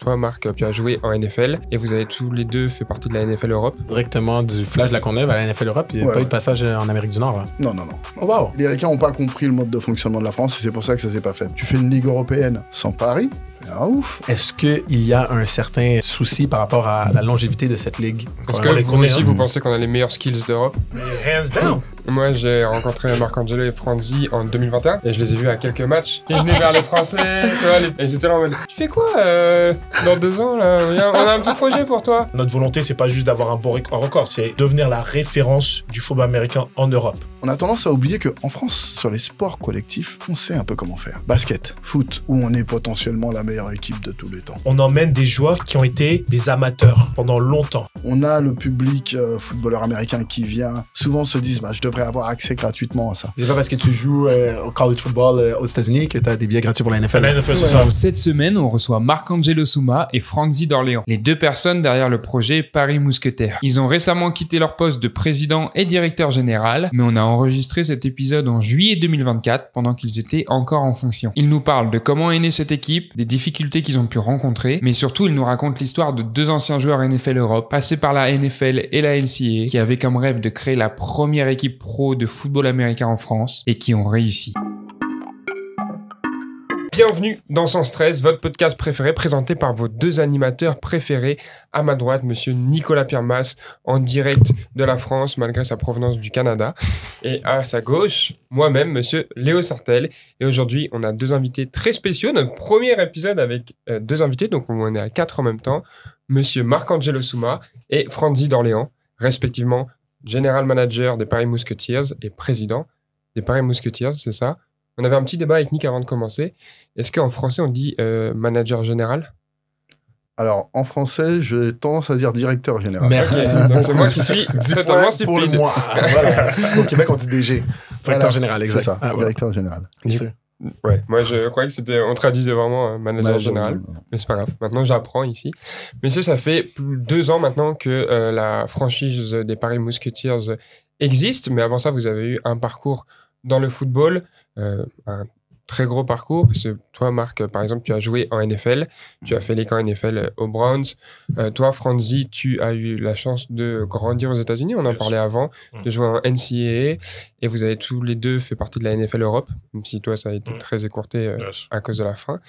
toi, Marc, tu as joué en NFL et vous avez tous les deux fait partie de la NFL Europe. Directement du Flash de la Courneuve à la NFL Europe, il n'y a pas eu de passage en Amérique du Nord. Là. Non. Oh, wow. Les Américains n'ont pas compris le mode de fonctionnement de la France et c'est pour ça que ça s'est pas fait. Tu fais une ligue européenne sans Paris, ouf. Est-ce qu'il y a un certain souci par rapport à la longévité de cette ligue? Est-ce que vous aussi, vous pensez qu'on a les meilleurs skills d'Europe? Hands down! Moi, j'ai rencontré Marcangelo et Franzi en 2021 et je les ai vus à quelques matchs. Ils venaient vers les Français, et ils étaient là en mode « Tu fais quoi dans 2 ans là? On a un petit projet pour toi. » Notre volonté, c'est pas juste d'avoir un bon record, c'est devenir la référence du football américain en Europe. On a tendance à oublier qu'en France, sur les sports collectifs, on sait un peu comment faire. Basket, foot, où on est potentiellement la meilleure équipe de tous les temps. On emmène des joueurs qui ont été des amateurs pendant longtemps. On a le public footballeur américain qui vient, souvent se disent je devrais avoir accès gratuitement à ça. C'est pas parce que tu joues au college football aux États-Unis que tu as des billets gratuits pour la NFL. La NFL, c'est ça. Cette semaine, on reçoit Marcangelo Souma et Franzi d'Orléans, les 2 personnes derrière le projet Paris Mousquetaires. Ils ont récemment quitté leur poste de président et directeur général, mais on a enregistré cet épisode en juillet 2024 pendant qu'ils étaient encore en fonction. Ils nous parlent de comment est née cette équipe, des difficultés qu'ils ont pu rencontrer, mais surtout ils nous racontent l'histoire de 2 anciens joueurs NFL Europe, passés par la NFL et la NCAA, qui avaient comme rêve de créer la première équipe pro de football américain en France et qui ont réussi. Bienvenue dans Sans Stress, votre podcast préféré présenté par vos 2 animateurs préférés. À ma droite, monsieur Nicolas Piermas, en direct de la France, malgré sa provenance du Canada. Et à sa gauche, moi-même, monsieur Léo Sartel. Et aujourd'hui, on a 2 invités très spéciaux. Notre premier épisode avec 2 invités, donc on est à 4 en même temps. Monsieur Marcangelo Souma et Franzi d'Orléans, respectivement General Manager des Paris Musketeers et président des Paris Musketeers, c'est ça? On avait un petit débat avec Nick avant de commencer. Est-ce qu'en français, on dit manager général? Alors, en français, j'ai tendance à dire directeur général. Merde. Okay, donc c'est moi qui suis totalement stupide. Pour le mois. Voilà. Parce qu'au Québec, on dit DG. Directeur général, exact. C'est ça, directeur général. Ouais, moi je croyais que c'était, on traduisait vraiment manager général, non. mais c'est pas grave. Maintenant j'apprends ici. Mais ça fait plus de 2 ans maintenant que la franchise des Paris Musketeers existe. Mais avant ça, vous avez eu un parcours dans le football, un très gros parcours. Parce que toi, Marc, par exemple, tu as joué en NFL, tu as fait les camps NFL aux Browns. Toi, Franzi, tu as eu la chance de grandir aux États-Unis. On en parlait avant, de jouer en NCAA. Et vous avez tous les 2 fait partie de la NFL Europe, même si toi, ça a été très écourté à cause de la fin.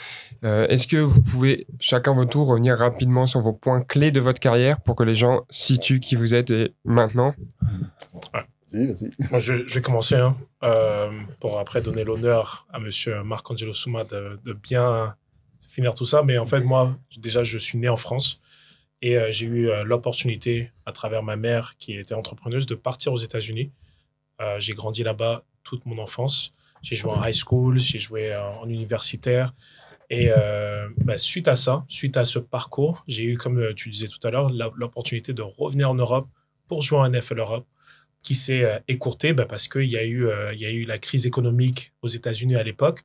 Est-ce que vous pouvez, chacun votre tour, revenir rapidement sur vos points clés de votre carrière pour que les gens situent qui vous êtes et maintenant? Vas-y. Moi, je vais commencer pour après donner l'honneur à monsieur Marcangelo Souma de bien finir tout ça. Mais en fait, moi, déjà, je suis né en France et j'ai eu l'opportunité, à travers ma mère qui était entrepreneuse, de partir aux États-Unis. J'ai grandi là-bas toute mon enfance. J'ai joué en high school, j'ai joué en universitaire. Et suite à ça, suite à ce parcours, j'ai eu, comme tu disais tout à l'heure, l'opportunité de revenir en Europe pour jouer en NFL Europe, qui s'est écourtée parce qu'il y a eu la crise économique aux États-Unis à l'époque.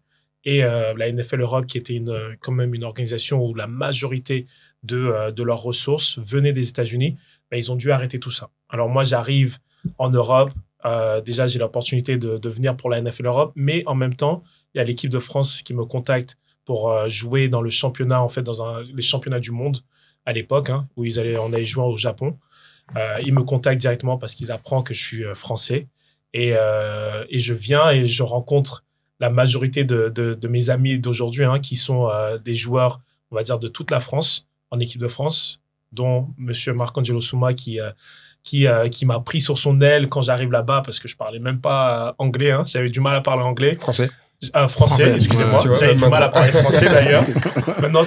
Et la NFL Europe, qui était quand même une organisation où la majorité de leurs ressources venaient des États-Unis, ils ont dû arrêter tout ça. Alors moi, j'arrive en Europe. Déjà, j'ai l'opportunité de venir pour la NFL Europe, mais en même temps, il y a l'équipe de France qui me contacte pour jouer dans le championnat, en fait, les championnats du monde à l'époque, où on allait jouer au Japon. Ils me contactent directement parce qu'ils apprennent que je suis français. Et je viens et je rencontre la majorité de mes amis d'aujourd'hui, qui sont des joueurs, on va dire, de toute la France, en équipe de France, dont monsieur Marcangelo Souma qui m'a pris sur son aile quand j'arrive là-bas parce que je parlais même pas anglais. J'avais du mal à parler anglais. Français, excusez-moi. J'avais du mal à parler français d'ailleurs. Maintenant,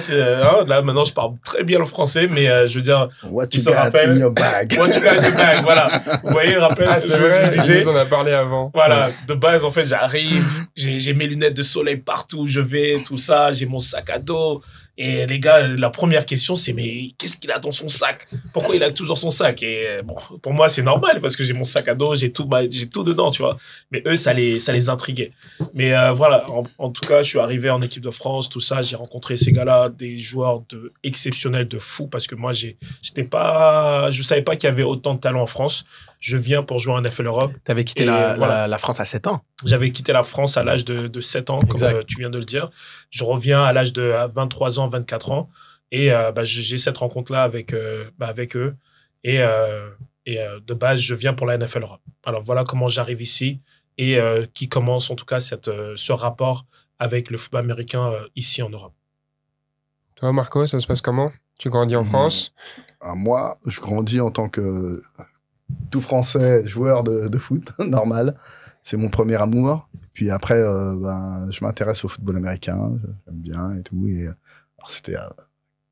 maintenant, je parle très bien le français, mais je veux dire, What you got in your bag. What you got in your bag, voilà. Vous voyez, rappelle, c'est vrai, je disais. On en a parlé avant. Voilà, de base, en fait, j'arrive, j'ai mes lunettes de soleil partout, je vais, tout ça, j'ai mon sac à dos. Et les gars, la première question, c'est mais qu'est-ce qu'il a dans son sac? Pourquoi il a toujours son sac? Et bon, pour moi, c'est normal parce que j'ai mon sac à dos, j'ai tout dedans, tu vois. Mais eux, ça les intriguait. Mais voilà, en tout cas, je suis arrivé en équipe de France, tout ça. J'ai rencontré ces gars-là, des joueurs exceptionnels, de fous, parce que moi, je savais pas qu'il y avait autant de talent en France. Je viens pour jouer en NFL Europe. Tu avais quitté la France à 7 ans. J'avais quitté la France à l'âge de 7 ans, comme tu viens de le dire. Je reviens à l'âge de 23 ans, 24 ans. Et j'ai cette rencontre-là avec eux. Et de base, je viens pour la NFL Europe. Alors voilà comment j'arrive ici et qui commence en tout cas ce rapport avec le football américain ici en Europe. Toi, Marco, ça se passe comment? Tu grandis en France? Moi, je grandis en tant que tout français joueur de foot, normal. C'est mon premier amour. Puis après, je m'intéresse au football américain. J'aime bien et tout. Et alors, c'était à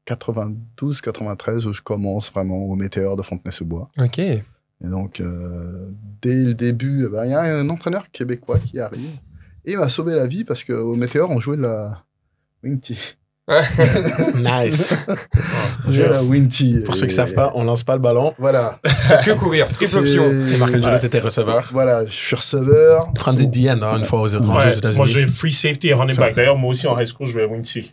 92, 93 où je commence vraiment au Météor de Fontenay-sous-Bois. Ok. Et donc, dès le début, il y a un entraîneur québécois qui arrive. Et il m'a sauvé la vie parce qu'au Météor, on jouait de la Wing Tee. Nice. On jouait de la Wing Tee. Pour ceux qui savent pas, on lance pas le ballon. Voilà. Que courir, triple option. Et Marc-Angelo, t'étais receveur. Voilà, je suis receveur. Franzi DN, une fois aux États-Unis. Moi, je jouais free safety et running back. D'ailleurs, moi aussi, en high school, je jouais wing tee.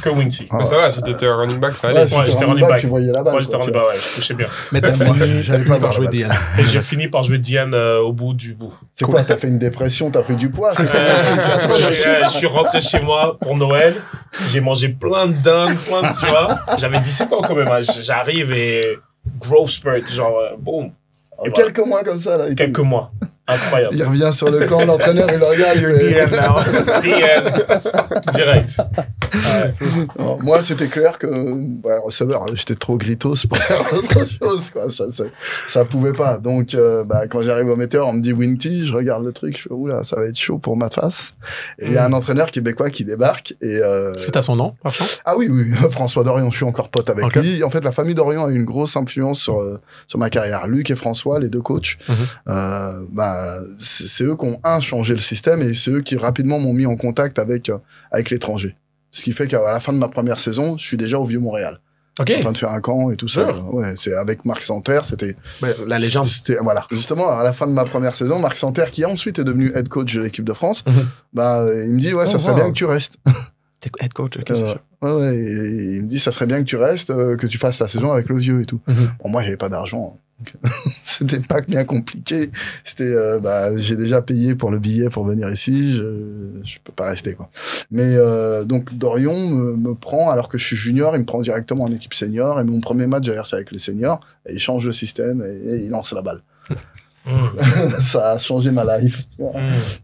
Que wing tee. Mais ça va, si t'étais running back, ça allait. Ouais, si j'étais t'es running back. Tu voyais la balle. Moi, j'étais running back, je touchais bien. Mais t'as fini par jouer DN. Et j'ai fini par jouer DN au bout du bout. C'est quoi, t'as fait une dépression, t'as pris du poids? Je suis rentré chez moi pour Noël. J'ai mangé plein de dindes, tu vois. J'avais 17 ans quand même. Hein. J'arrive et growth spurt, genre, boum. Quelques mois comme ça, là. Quelques mois. Incroyable. Il revient sur le camp, l'entraîneur, il le regarde. DN. Direct. Ouais. Non, moi, c'était clair que, receveur, j'étais trop gritos pour faire autre chose, quoi. Ça pouvait pas. Donc, quand j'arrive au Météor, on me dit Wing Tee, je regarde le truc, je fais, oula, ça va être chaud pour ma face. Et il y a un entraîneur québécois qui débarque et, Est-ce que t'as son nom, par contre? Ah oui, François Dorion, je suis encore pote avec lui. En fait, la famille Dorion a eu une grosse influence sur ma carrière. Luc et François, les deux coachs, c'est eux qui ont changé le système et c'est eux qui rapidement m'ont mis en contact avec l'étranger. Ce qui fait qu'à la fin de ma première saison, je suis déjà au Vieux-Montréal. Ok. En train de faire un camp et tout ça. Ouais, c'est avec Marc Santerre, c'était... La légende. Voilà. Justement, à la fin de ma première saison, Marc Santerre, qui ensuite est devenu head coach de l'équipe de France, il me dit, ça serait bien que tu restes. T'es head coach, ok. Ouais, et il me dit, ça serait bien que tu restes, que tu fasses la saison avec le vieux et tout. Bon, moi, j'avais pas d'argent. C'était pas bien compliqué. C'était, j'ai déjà payé pour le billet pour venir ici. Je peux pas rester, quoi. Mais donc Dorion me prend alors que je suis junior. Il me prend directement en équipe senior. Et mon premier match, d'ailleurs, c'est avec les seniors. Et il change le système et il lance la balle. Ça a changé ma life.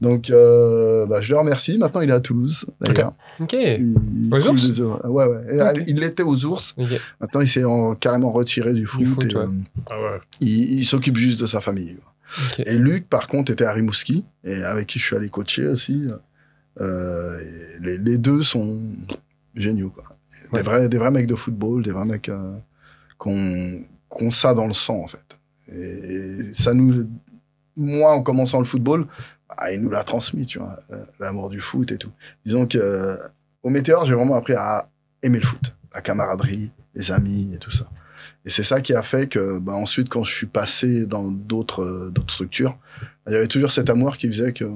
Donc, je le remercie. Maintenant, il est à Toulouse, d'ailleurs. Ok. Aux Ours? Ouais. Et il était aux Ours. Okay. Maintenant, il s'est carrément retiré du foot. Il s'occupe juste de sa famille. Okay. Et Luc, par contre, était à Rimouski, et avec qui je suis allé coacher aussi. Les deux sont géniaux, quoi. Ouais. Des vrais mecs de football, des vrais mecs qui ont ça dans le sang, en fait. Et ça moi, en commençant le football, il nous l'a transmis, tu vois, l'amour du foot et tout. Disons que au Météor, j'ai vraiment appris à aimer le foot, la camaraderie, les amis et tout ça. Et c'est ça qui a fait que, ensuite, quand je suis passé dans d'autres structures, il y avait toujours cet amour qui faisait que,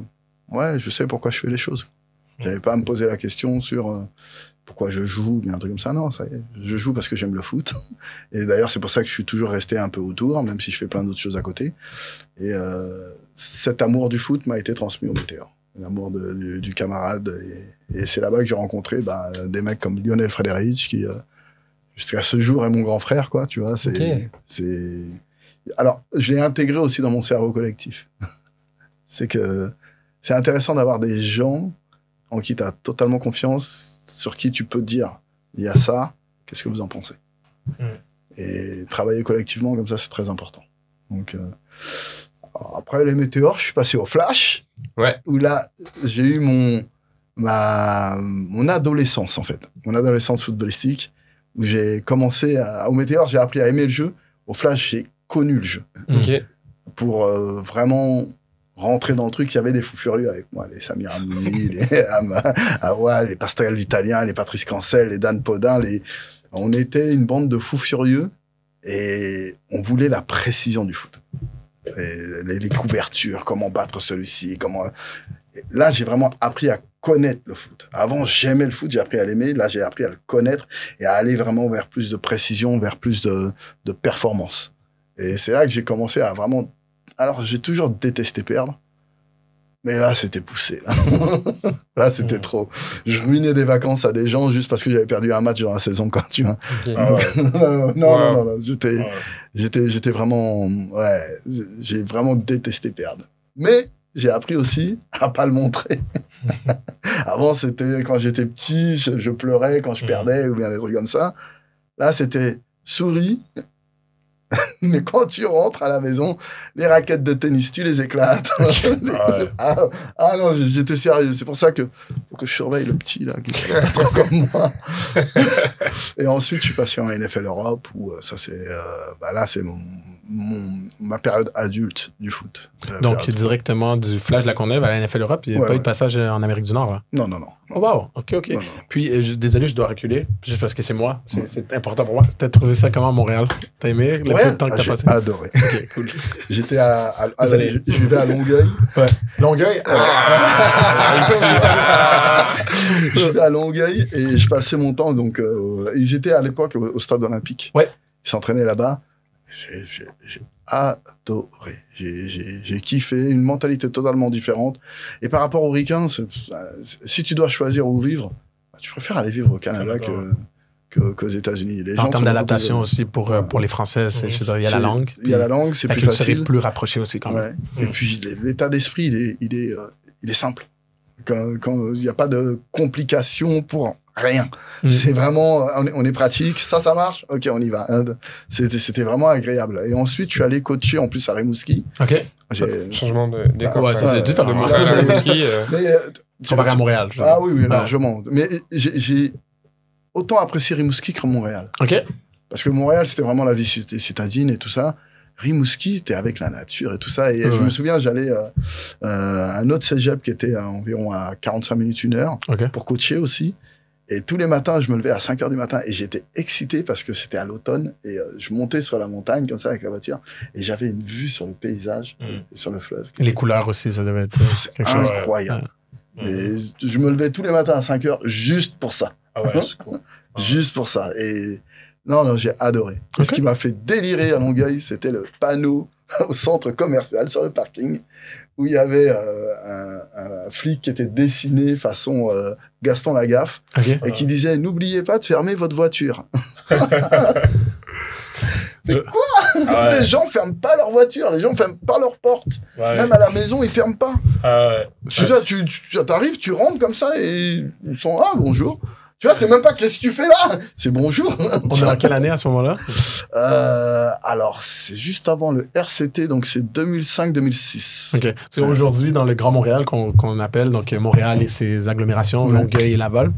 je sais pourquoi je fais les choses. J'avais pas à me poser la question sur pourquoi je joue, bien un truc comme ça. Non, ça y est, je joue parce que j'aime le foot. Et d'ailleurs, c'est pour ça que je suis toujours resté un peu autour, même si je fais plein d'autres choses à côté. Et cet amour du foot m'a été transmis au Météor. L'amour du camarade. Et c'est là-bas que j'ai rencontré des mecs comme Lionel Frédéric, qui, jusqu'à ce jour, est mon grand frère, quoi, tu vois. Alors, je l'ai intégré aussi dans mon cerveau collectif. C'est que c'est intéressant d'avoir des gens en qui tu as totalement confiance, sur qui tu peux dire, il y a ça, qu'est-ce que vous en pensez? Et travailler collectivement comme ça, c'est très important. Donc, après les Météors, je suis passé au Flash, où là, j'ai eu mon adolescence, en fait. Mon adolescence footballistique, où j'ai commencé au Météor, j'ai appris à aimer le jeu. Au Flash, j'ai connu le jeu. Pour vraiment rentrer dans le truc, il y avait des fous furieux avec moi, les Samir Amouni, les Awal, les Pascal Italien, les Patrice Cancel, les Dan Podin, on était une bande de fous furieux et on voulait la précision du foot. Et les couvertures, comment battre celui-ci, Là, j'ai vraiment appris à connaître le foot. Avant, j'aimais le foot, j'ai appris à l'aimer. Là, j'ai appris à le connaître et à aller vraiment vers plus de précision, vers plus de performance. Et c'est là que j'ai commencé à vraiment... Alors, j'ai toujours détesté perdre. Mais là, c'était poussé. Là, c'était trop. Je ruinais des vacances à des gens juste parce que j'avais perdu un match dans la saison, quoi, tu vois. Ok. Ah ouais. Non. Ouais. J'étais vraiment, ouais, j'ai vraiment détesté perdre. Mais j'ai appris aussi à pas le montrer. Avant, c'était quand j'étais petit, je pleurais quand je perdais ou bien des trucs comme ça. Là, c'était souris. Mais quand tu rentres à la maison, les raquettes de tennis, tu les éclates. Ah non, j'étais sérieux. C'est pour ça que faut que je surveille le petit là, qui est pas trop comme moi. Et ensuite, je suis passé en NFL Europe où ça c'est, là c'est ma période adulte du foot. Donc, directement du Flash de la Courneuve à la NFL Europe, il n'y a pas eu de passage en Amérique du Nord, là? Non. Oh, wow. OK. Non. Puis, désolé, je dois reculer, juste parce que c'est moi. C'est important pour moi. T'as trouvé ça comment à Montréal? T'as aimé le peu de temps que t'as passé? J'ai adoré. OK, cool. J'étais je vivais à Longueuil. Ouais. Longueuil? Je vivais à Longueuil et je passais mon temps, donc, ils étaient à l'époque au stade olympique. Ouais. Ils s'entraînaient là-bas. J'ai adoré. J'ai kiffé, une mentalité totalement différente. Et par rapport aux Ricains, si tu dois choisir où vivre, tu préfères aller vivre au Canada qu'aux États-Unis. En termes d'adaptation aussi pour les Français, je veux dire, il y a la langue. Il y a la langue, c'est la plus culture facile. est plus rapprochée aussi quand même. Ouais. Et puis l'état d'esprit, il est simple. Quand il n'y a pas de complications pour rien. C'est vraiment, on est pratique, ça marche, ok, on y va. C'était vraiment agréable. Et ensuite, je suis allé coacher en plus à Rimouski. Ok. Changement de décor. Ouais, ça c'est différent. De Montréal à Rimouski. Comparé à Montréal. Oui, largement. Mais j'ai autant apprécié Rimouski que Montréal. Ok. Parce que Montréal, c'était vraiment la vie citadine et tout ça. Rimouski, t'es avec la nature et tout ça. Et je me souviens, j'allais à un autre cégep qui était environ à 45 minutes, 1 heure, pour coacher aussi. Et tous les matins, je me levais à 5 heures du matin et j'étais excité parce que c'était à l'automne. Et je montais sur la montagne comme ça avec la voiture et j'avais une vue sur le paysage et sur le fleuve. Et les couleurs aussi, ça devait être quelque chose incroyable. Et je me levais tous les matins à 5 heures juste pour ça. Ah ouais, c'est cool. Juste pour ça. Et non, j'ai adoré. Et ce qui m'a fait délirer à Longueuil, c'était le panneau au centre commercial sur le parking où il y avait un flic qui était dessiné façon Gaston Lagaffe et qui disait « N'oubliez pas de fermer votre voiture ». Mais quoi Les gens ferment pas leur voiture, les gens ferment pas leur porte. Même à la maison, ils ferment pas. Tu arrives, tu rentres comme ça et ils sont « Ah, bonjour ». Tu vois, c'est même pas qu'est-ce que tu fais là, c'est bonjour. On est en quelle année à ce moment-là? Alors, c'est juste avant le RCT, donc c'est 2005-2006. Ok. C'est aujourd'hui dans le Grand Montréal qu'on appelle donc Montréal et ses agglomérations, Longueuil et Laval.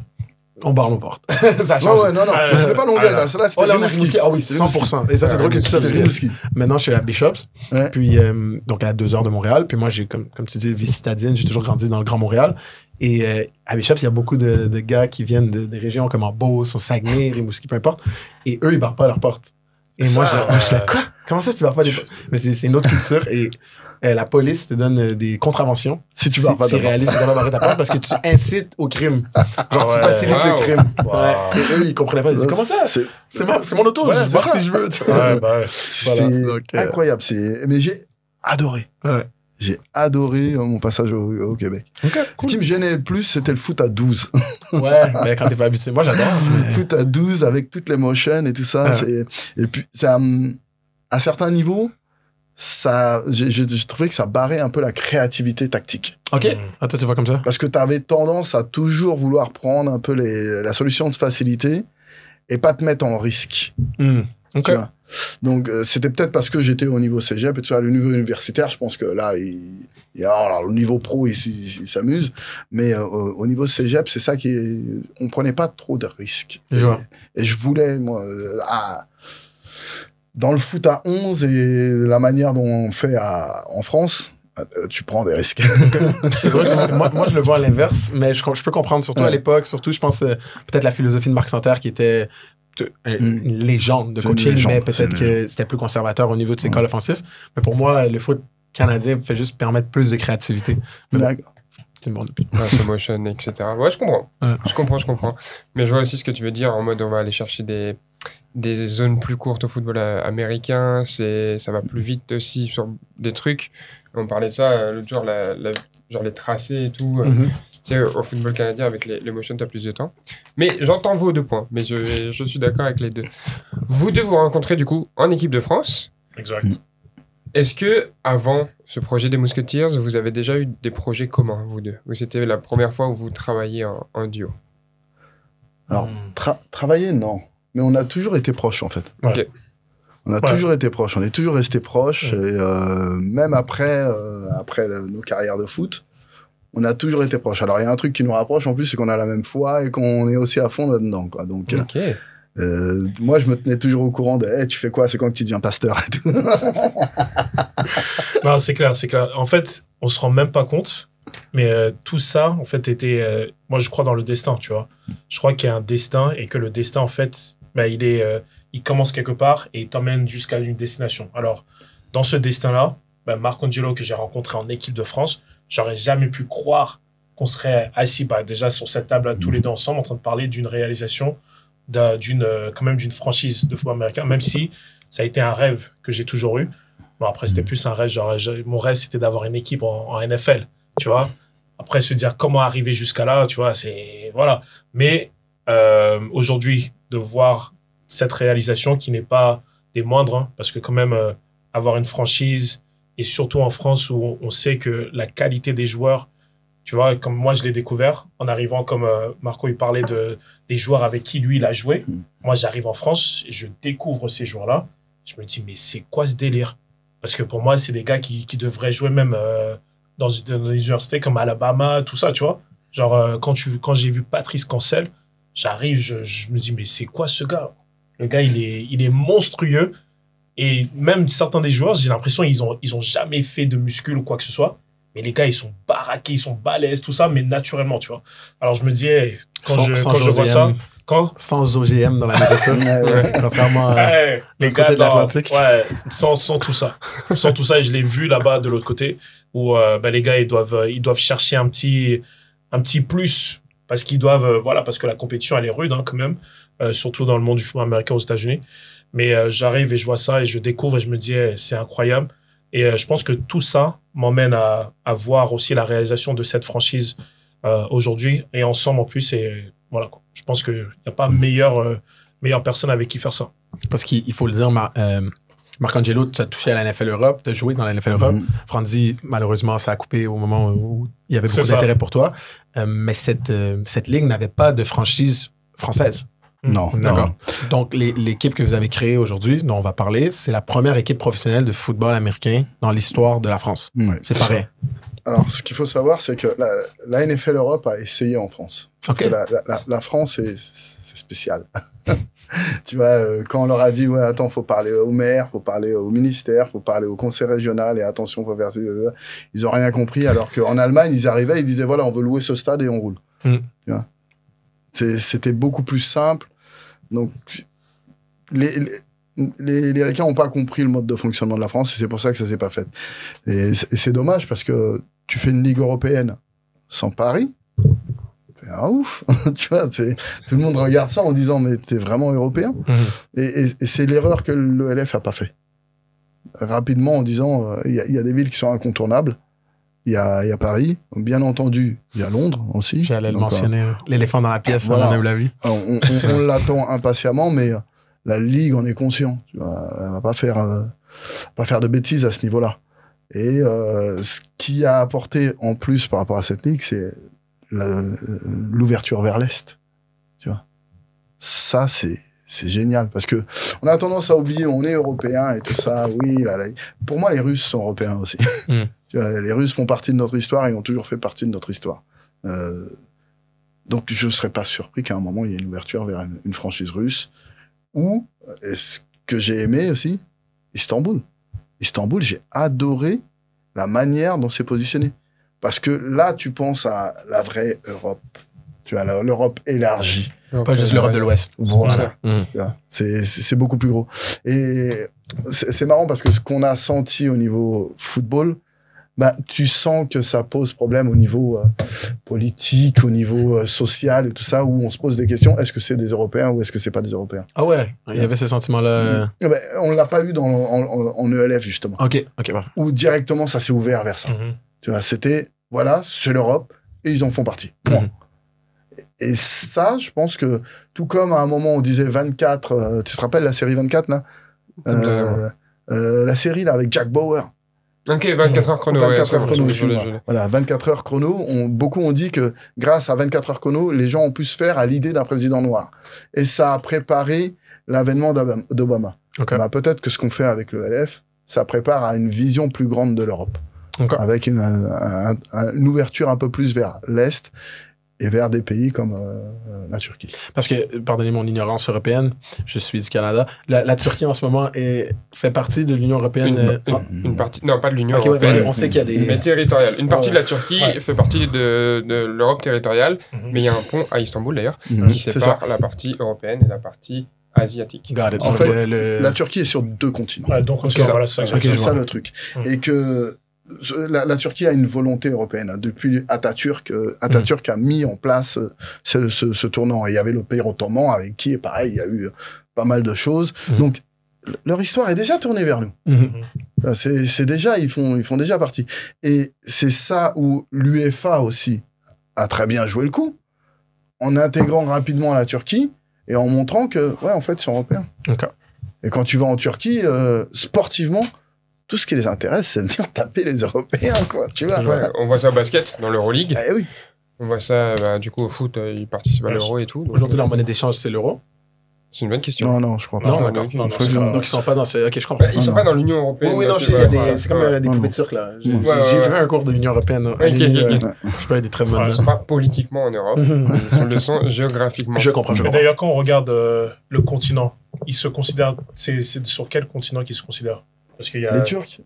On barre nos portes. Ça change. Non. Mais c'était pas Longueuil là, là c'était Rimouski. Ah oui, 100%. Et ça c'est drôle que tu sais parce que maintenant je suis à Bishops, puis donc à 2 heures de Montréal. Puis moi j'ai comme tu dis vie citadine, j'ai toujours grandi dans le Grand Montréal. Et à Bishops, il y a beaucoup de gars qui viennent des régions comme en Beauce, au Saguenay, Rimouski, peu importe. Et eux, ils barrent pas leurs portes. Et moi, je suis là, quoi? Comment ça, tu barres pas des portes? Mais c'est une autre culture. Et la police te donne des contraventions. Si tu barres pas c'est réaliste, tu dois pas barrer ta porte parce que tu incites au crime. Genre, tu facilites le crime. Et eux, ils comprenaient pas. Ils disaient, comment ça? C'est mon auto. Je barre si je veux. C'est incroyable. Mais j'ai adoré. J'ai adoré mon passage au Québec. Cool. Ce qui me gênait le plus, c'était le foot à 12. Mais quand t'es pas habitué. Moi, j'adore. Le foot à 12 avec toutes les motions et tout ça. Et puis, à certains niveaux, j'ai trouvé que ça barrait un peu la créativité tactique. Ok. Ah, toi, tu vois comme ça? Parce que t'avais tendance à toujours vouloir prendre un peu la solution de facilité et pas te mettre en risque. Ok. Donc, c'était peut-être parce que j'étais au niveau cégep et tout ça. Le niveau universitaire, je pense que là, alors, le niveau pro, il s'amuse. Mais au niveau cégep, c'est ça on prenait pas trop de risques. Et je voulais, moi, dans le foot à 11 et la manière dont on fait en France, tu prends des risques. moi, je le vois à l'inverse, mais je peux comprendre, surtout à l'époque, je pense, peut-être la philosophie de Marc Santerre qui était une légende de coaching, mais peut-être que c'était plus conservateur au niveau de ses calls offensifs. Mais pour moi, le foot canadien fait juste permettre plus de créativité. C'est bon depuis. Slow motion, etc. Ouais, je comprends. Je comprends. Mais je vois aussi ce que tu veux dire en mode on va aller chercher des zones plus courtes au football américain. Ça va plus vite aussi sur des trucs. On parlait de ça l'autre jour, genre les tracés et tout. Tu sais, au football canadien, avec les motions, tu as plus de temps. Mais j'entends vos 2 points, mais je suis d'accord avec les 2. Vous 2 vous rencontrez du coup en équipe de France. Exact. Est-ce que avant ce projet des Musketeers, vous avez déjà eu des projets communs, vous 2? Ou c'était la première fois où vous travailliez en duo? Alors, travailler, non. Mais on a toujours été proches, en fait. Ouais. Ok. On a toujours été proches. On est toujours restés proches. Ouais. Et même après nos carrières de foot, on a toujours été proches. Alors, il y a un truc qui nous rapproche, en plus, c'est qu'on a la même foi et qu'on est aussi à fond là-dedans, quoi. Donc, Ok. moi, je me tenais toujours au courant de hey, tu fais quoi, c'est quand que tu deviens pasteur et tout. Non, c'est clair, c'est clair. En fait, on se rend même pas compte, mais tout ça, en fait, était... moi, je crois dans le destin, tu vois. Je crois qu'il y a un destin et que le destin, en fait, bah, il commence quelque part et il t'emmène jusqu'à une destination. Alors, dans ce destin-là, bah, Marcangelo, que j'ai rencontré en équipe de France, j'aurais jamais pu croire qu'on serait assis déjà sur cette table-là, tous les deux ensemble, en train de parler d'une réalisation quand même d'une franchise de football américain, même si ça a été un rêve que j'ai toujours eu. Bon, après, c'était plus un rêve, mon rêve, c'était d'avoir une équipe en NFL, tu vois. Après, se dire comment arriver jusqu'à là, tu vois, voilà. Mais aujourd'hui, de voir cette réalisation qui n'est pas des moindres, hein, parce que quand même, avoir une franchise, et surtout en France où on sait que la qualité des joueurs, tu vois, comme moi, je l'ai découvert en arrivant, comme Marco, il parlait des joueurs avec qui lui, il a joué. Moi, j'arrive en France, et je découvre ces joueurs-là. Je me dis, mais c'est quoi ce délire? Parce que pour moi, c'est des gars qui devraient jouer même dans des universités comme Alabama, tout ça, tu vois. Genre, quand j'ai vu Patrice Cancel, j'arrive, je me dis, mais c'est quoi ce gars? Le gars, il est monstrueux. Et même certains des joueurs, j'ai l'impression qu'ils ont jamais fait de muscu ou quoi que ce soit. Mais les gars, ils sont baraqués, ils sont balèzes, tout ça, mais naturellement, tu vois. Alors, je me dis, hey, quand je vois ça... Sans OGM dans la nourriture, contrairement à les côté de l'Atlantique. Ouais, sans tout ça. Sans tout ça, et je l'ai vu là-bas de l'autre côté, où les gars, ils doivent chercher un petit plus, parce qu'ils doivent, parce que la compétition, elle est rude, hein, quand même, surtout dans le monde du football américain aux États-Unis. Mais j'arrive et je vois ça, et je découvre, et je me dis, hey, c'est incroyable. Et je pense que tout ça m'emmène à voir aussi la réalisation de cette franchise aujourd'hui, et ensemble en plus, et voilà, quoi. Je pense qu'il n'y a pas meilleure personne avec qui faire ça. Parce qu'il faut le dire, Marcangelo, tu as touché à la NFL Europe, tu as joué dans la NFL Europe. Franzi, malheureusement, ça a coupé au moment où il y avait beaucoup d'intérêt pour toi. Mais cette ligue n'avait pas de franchise française. Non. D'accord. Donc, l'équipe que vous avez créée aujourd'hui, dont on va parler, c'est la première équipe professionnelle de football américain dans l'histoire de la France. Ouais. C'est pareil. Alors, ce qu'il faut savoir, c'est que la NFL Europe a essayé en France. Parce que la France, c'est spécial. Tu vois, quand on leur a dit, ouais, attends, faut parler au maire, faut parler au ministère, faut parler au conseil régional, et attention, faut faire ça, ils ont rien compris, alors qu'en Allemagne, ils arrivaient, ils disaient, voilà, on veut louer ce stade et on roule. Tu vois, c'était beaucoup plus simple. Donc, les Ricains n'ont pas compris le mode de fonctionnement de la France, et c'est pour ça que ça s'est pas fait. Et c'est dommage, parce que tu fais une ligue européenne sans Paris, c'est un ouf. Tu vois, tout le monde regarde ça en disant, mais t'es vraiment européen? Et c'est l'erreur que l'ELF a pas fait. Rapidement, en disant, il y a des villes qui sont incontournables. Il y a Paris, bien entendu, il y a Londres aussi. J'allais le mentionner, l'éléphant dans la pièce, voilà. On aime la vie. On l'attend impatiemment, mais la Ligue en est conscient. Tu vois, elle va pas faire de bêtises à ce niveau-là. Et ce qui a apporté en plus par rapport à cette Ligue, c'est l'ouverture vers l'Est. Tu vois, ça, c'est génial, parce que on a tendance à oublier, on est européen et tout ça. Oui, pour moi, les Russes sont européens aussi. Tu vois, les Russes font partie de notre histoire et ont toujours fait partie de notre histoire. Donc, je ne serais pas surpris qu'à un moment, il y ait une ouverture vers une franchise russe. Ou, ce que j'ai aimé aussi, Istanbul. Istanbul, j'ai adoré la manière dont c'est positionné. Parce que là, tu penses à la vraie Europe. Tu vois, l'Europe élargie. Pas juste l'Europe de l'Ouest. Voilà. C'est beaucoup plus gros. Et c'est marrant parce que ce qu'on a senti au niveau football, tu sens que ça pose problème au niveau politique, au niveau social et tout ça, où on se pose des questions. Est-ce que c'est des Européens ou est-ce que c'est pas des Européens? Ah ouais, il y avait ce sentiment-là. On l'a pas eu en ELF, justement. Ok, parfait. Où directement, ça s'est ouvert vers ça. Tu vois, c'était, voilà, c'est l'Europe et ils en font partie. Point. Et ça, je pense que, tout comme à un moment on disait 24, tu te rappelles la série 24, là? La série, là, avec Jack Bauer. Ok, 24 heures chrono. 24 heures chrono, je l'ai. Voilà, 24 heures chrono. Beaucoup ont dit que grâce à 24 heures chrono, les gens ont pu se faire à l'idée d'un président noir. Et ça a préparé l'avènement d'Obama. Okay. Peut-être que ce qu'on fait avec le LF, ça prépare à une vision plus grande de l'Europe. Okay. Avec une ouverture un peu plus vers l'Est et vers des pays comme la Turquie. Parce que, pardonnez mon ignorance européenne, je suis du Canada. La Turquie, en ce moment, fait partie de l'Union européenne. Une partie, non, pas de l'Union okay, européenne. Ouais, on sait qu'il y a des... Mais territoriale. Une partie de la Turquie fait partie de l'Europe territoriale, mais il y a un pont à Istanbul, d'ailleurs, qui sépare la partie européenne et la partie asiatique. En fait, la Turquie est sur 2 continents. Ouais, donc c'est ça le truc. Et que la Turquie a une volonté européenne. Depuis Atatürk a mis en place ce tournant. Et il y avait le pays ottoman avec qui, pareil, il y a eu pas mal de choses. Donc, leur histoire est déjà tournée vers nous. C'est déjà, ils font déjà partie. Et c'est ça où l'UEFA aussi a très bien joué le coup, en intégrant rapidement la Turquie et en montrant que, ouais, en fait, ils sont européens. Okay. Et quand tu vas en Turquie, sportivement, tout ce qui les intéresse, c'est de venir taper les Européens, quoi, tu vois. Ouais, on voit ça au basket, dans l'Euroleague. Eh oui. On voit ça, du coup, au foot, ils participent à l'Euro et tout. Aujourd'hui, leur monnaie d'échange, c'est l'euro? C'est une bonne question. Non, je crois pas. Non, d'accord. Donc, ils sont pas dans ce... Ok, je comprends. Ils sont pas dans l'Union européenne. Oui, non, c'est comme des poupées turques, là. J'ai fait un cours de l'Union européenne. Je peux être des très bonnes. Ils sont pas politiquement en Europe. Ils le sont géographiquement. Je comprends. D'ailleurs, quand on regarde le continent, ils se considèrent... C'est sur quel continent qu'ils se considèrent? Parce qu'il y a... Les Turcs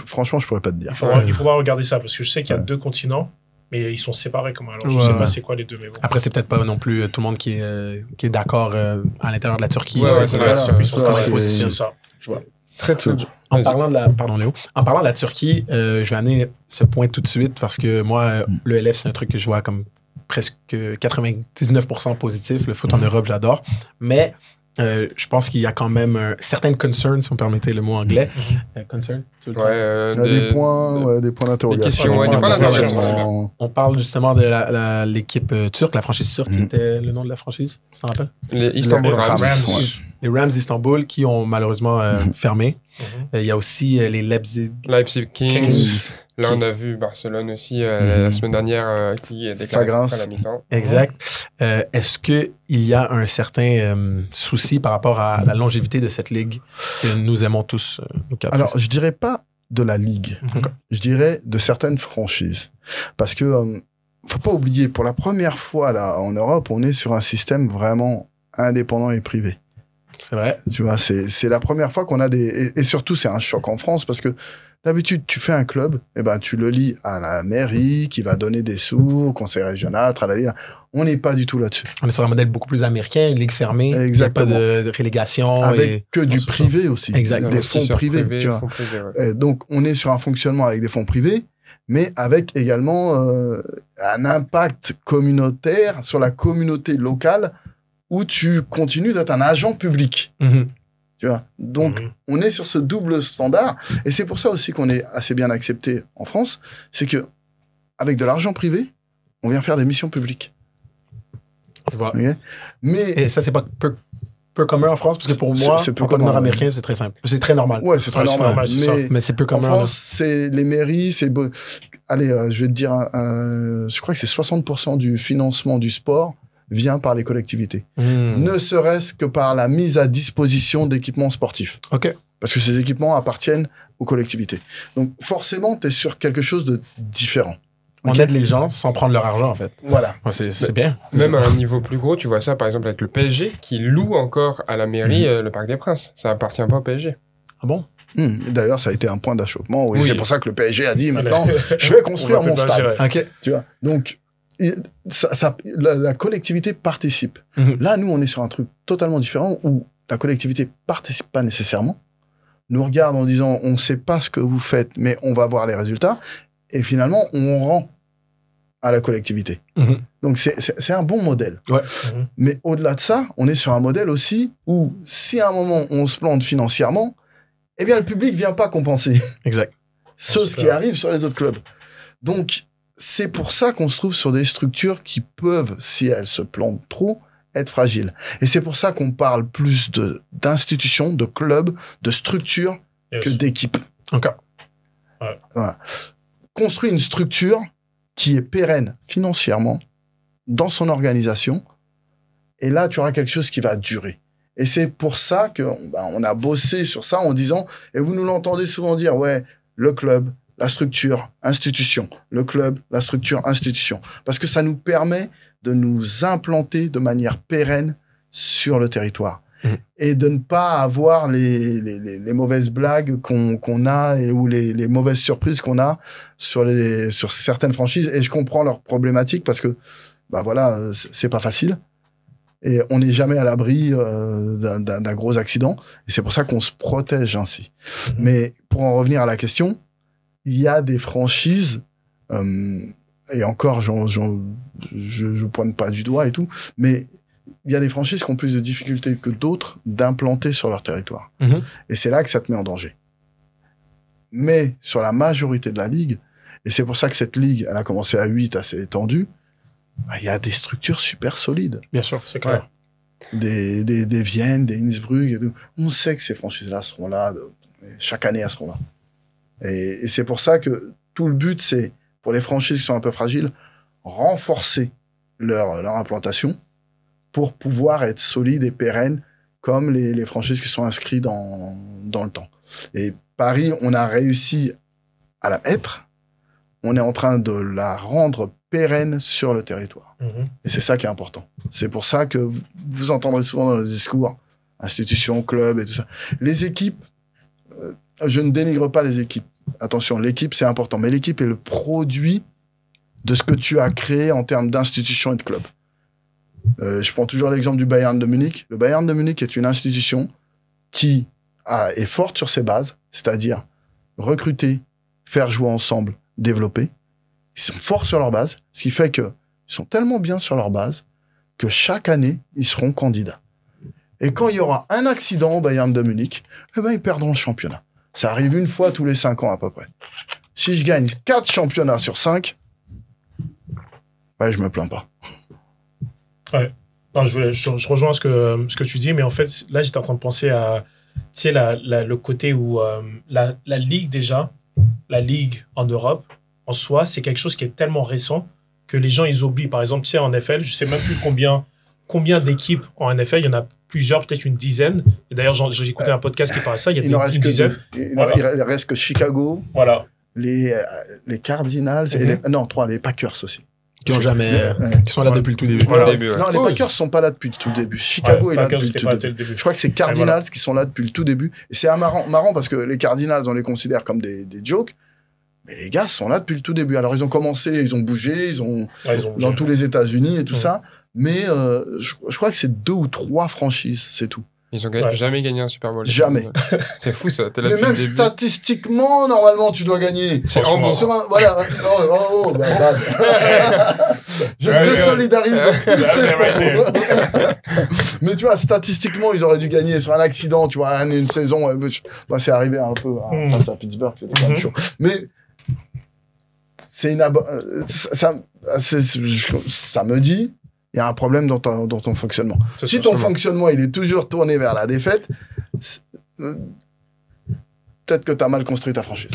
franchement, je pourrais pas te dire. Il faudra regarder ça, parce que je sais qu'il y a 2 continents, mais ils sont séparés comme alors je sais pas c'est quoi les 2, mais bon. Après, c'est peut-être pas non plus tout le monde qui est d'accord à l'intérieur de la Turquie. C'est ça. Je vois. Très bien. En parlant de la... Pardon, Léo. En parlant de la Turquie, je vais amener ce point tout de suite parce que moi, le LF, c'est un truc que je vois comme presque 99% positif. Le foot en Europe, j'adore. Mais je pense qu'il y a quand même certaines concerns, si vous me permettez le mot anglais. Concern? Des points d'interrogation. Des questions, des points d'interrogation. On parle justement de l'équipe turque, la franchise turque, qui était le nom de la franchise, tu t'en rappelles? Les Istanbul Rams. Les Rams d'Istanbul qui ont malheureusement fermé. Il y a aussi les Leipzig Kings. Là, on a vu Barcelone aussi la semaine dernière qui est déclaré à la mi-temps. Exact. Est-ce qu'il y a un certain souci par rapport à la longévité de cette ligue que nous aimons tous? Alors, je dirais pas de la ligue. Je dirais de certaines franchises. Parce que, faut pas oublier, pour la première fois là en Europe, on est sur un système vraiment indépendant et privé. C'est vrai. Tu vois, c'est la première fois qu'on a des... Et surtout, c'est un choc en France parce que d'habitude, tu fais un club, et ben, tu le lis à la mairie qui va donner des sous, au conseil régional, tralala. On n'est pas du tout là-dessus. On est sur un modèle beaucoup plus américain, une ligue fermée. Exactement. Il n'y a pas de relégation. Avec que du privé aussi. Exact. Des fonds privés, tu vois. Donc, on est sur un fonctionnement avec des fonds privés, mais avec également un impact communautaire sur la communauté locale où tu continues d'être un agent public. Tu vois. Donc, on est sur ce double standard. Et c'est pour ça aussi qu'on est assez bien accepté en France. C'est que, avec de l'argent privé, on vient faire des missions publiques. Je vois. Okay? Mais... Et ça, c'est pas peu commun en France, parce que pour moi, en tant que Nord-Américain, c'est très simple. C'est très normal. Ouais, c'est très normal. Mais c'est peu commun. En France, c'est les mairies, c'est... Allez, je vais te dire, je crois que c'est 60% du financement du sport vient par les collectivités. Ne serait-ce que par la mise à disposition d'équipements sportifs. OK. Parce que ces équipements appartiennent aux collectivités. Donc, forcément, tu es sur quelque chose de différent. On aide les gens sans prendre leur argent, en fait. Voilà. C'est bien. Même à un niveau plus gros, tu vois ça, par exemple, avec le PSG, qui loue encore à la mairie le Parc des Princes. Ça appartient pas au PSG. Ah bon? D'ailleurs, ça a été un point d'achoppement. Oui. C'est pour ça que le PSG a dit, maintenant, je vais construire mon stade. OK. Tu vois. Donc, la collectivité participe. Là, nous, on est sur un truc totalement différent où la collectivité participe pas nécessairement. nous regardent en disant on sait pas ce que vous faites, mais on va voir les résultats. Et finalement, on rend à la collectivité. Donc, c'est un bon modèle. Ouais. Mais au-delà de ça, on est sur un modèle aussi où, si à un moment, on se plante financièrement, eh bien, le public vient pas compenser. Exact. Chose qui arrive sur les autres clubs. Donc, c'est pour ça qu'on se trouve sur des structures qui peuvent, si elles se plantent trop, être fragiles. Et c'est pour ça qu'on parle plus d'institutions, de clubs, de structures que d'équipes. Encore. Ouais. Voilà. Construis une structure qui est pérenne financièrement dans son organisation, et là, tu auras quelque chose qui va durer. Et c'est pour ça qu'on a bossé sur ça en disant, et vous nous l'entendez souvent dire, ouais, le club, la structure, institution. Le club, la structure, institution. Parce que ça nous permet de nous implanter de manière pérenne sur le territoire. Et de ne pas avoir les mauvaises blagues qu'on a ou les mauvaises surprises qu'on a sur certaines franchises. Et je comprends leurs problématiques parce que, bah voilà, c'est pas facile. Et on n'est jamais à l'abri d'un gros accident. Et c'est pour ça qu'on se protège ainsi. Mais pour en revenir à la question, il y a des franchises, et encore, je pointe pas du doigt et tout, mais il y a des franchises qui ont plus de difficultés que d'autres d'implanter sur leur territoire. Et c'est là que ça te met en danger. Mais sur la majorité de la ligue, et c'est pour ça que cette ligue, elle a commencé à 8, assez étendue, bah, il y a des structures super solides. Bien sûr. C'est clair. Des Vienne, des Innsbruck et tout. On sait que ces franchises-là seront là. Chaque année, elles seront là. Et c'est pour ça que tout le but, c'est, pour les franchises qui sont un peu fragiles, renforcer leur implantation pour pouvoir être solides et pérennes comme les franchises qui sont inscrites dans le temps. Et Paris, on a réussi à la mettre. On est en train de la rendre pérenne sur le territoire. Et c'est ça qui est important. C'est pour ça que vous entendrez souvent dans les discours, institutions, clubs et tout ça. Les équipes, je ne dénigre pas les équipes. Attention, l'équipe, c'est important. Mais l'équipe est le produit de ce que tu as créé en termes d'institutions et de clubs. Je prends toujours l'exemple du Bayern de Munich. Le Bayern de Munich est une institution qui est forte sur ses bases, c'est-à-dire recruter, faire jouer ensemble, développer. Ils sont forts sur leur base, ce qui fait qu'ils sont tellement bien sur leur base que chaque année, ils seront candidats. Et quand il y aura un accident au Bayern de Munich, eh ben, ils perdront le championnat. Ça arrive une fois tous les 5 ans à peu près. Si je gagne 4 championnats sur 5, ouais, je me plains pas. Ouais. Non, je rejoins ce que tu dis, mais en fait, là, j'étais en train de penser à, tu sais, le côté où la Ligue déjà, la Ligue en Europe, en soi, c'est quelque chose qui est tellement récent que les gens, ils oublient. Par exemple, tu sais, en NFL, je sais même plus combien d'équipes en NFL, il y en a plusieurs, peut-être une dizaine. Et d'ailleurs, j'ai écouté un podcast qui parlait de ça, il y a une dizaine. Il reste que Chicago, voilà. les Cardinals, et les Packers aussi. Qui sont là depuis le tout début. Voilà. Non, les Packers sont pas là depuis le tout début. Chicago est là depuis le tout début. Je crois que c'est Cardinals qui sont là depuis le tout début. Et c'est marrant parce que les Cardinals, on les considère comme des jokes. Mais les gars sont là depuis le tout début. Alors, ils ont commencé, ils ont bougé, ils ont bougé dans tous les États-Unis et tout ça. Mais je crois que c'est 2 ou 3 franchises, c'est tout. Ils ont jamais gagné un Super Bowl. Jamais. C'est fou, ça. Mais même statistiquement, normalement, tu dois gagner. C'est en bon. Voilà. Je me désolidarise dans tous ces propos. Mais tu vois, statistiquement, ils auraient dû gagner sur un accident, tu vois, une saison. Bah, c'est arrivé un peu face à Pittsburgh, c'était quand même chaud. Mais c'est ça me dit, il y a un problème dans ton fonctionnement. Si ton fonctionnement, il est toujours tourné vers la défaite, peut-être que tu as mal construit ta franchise.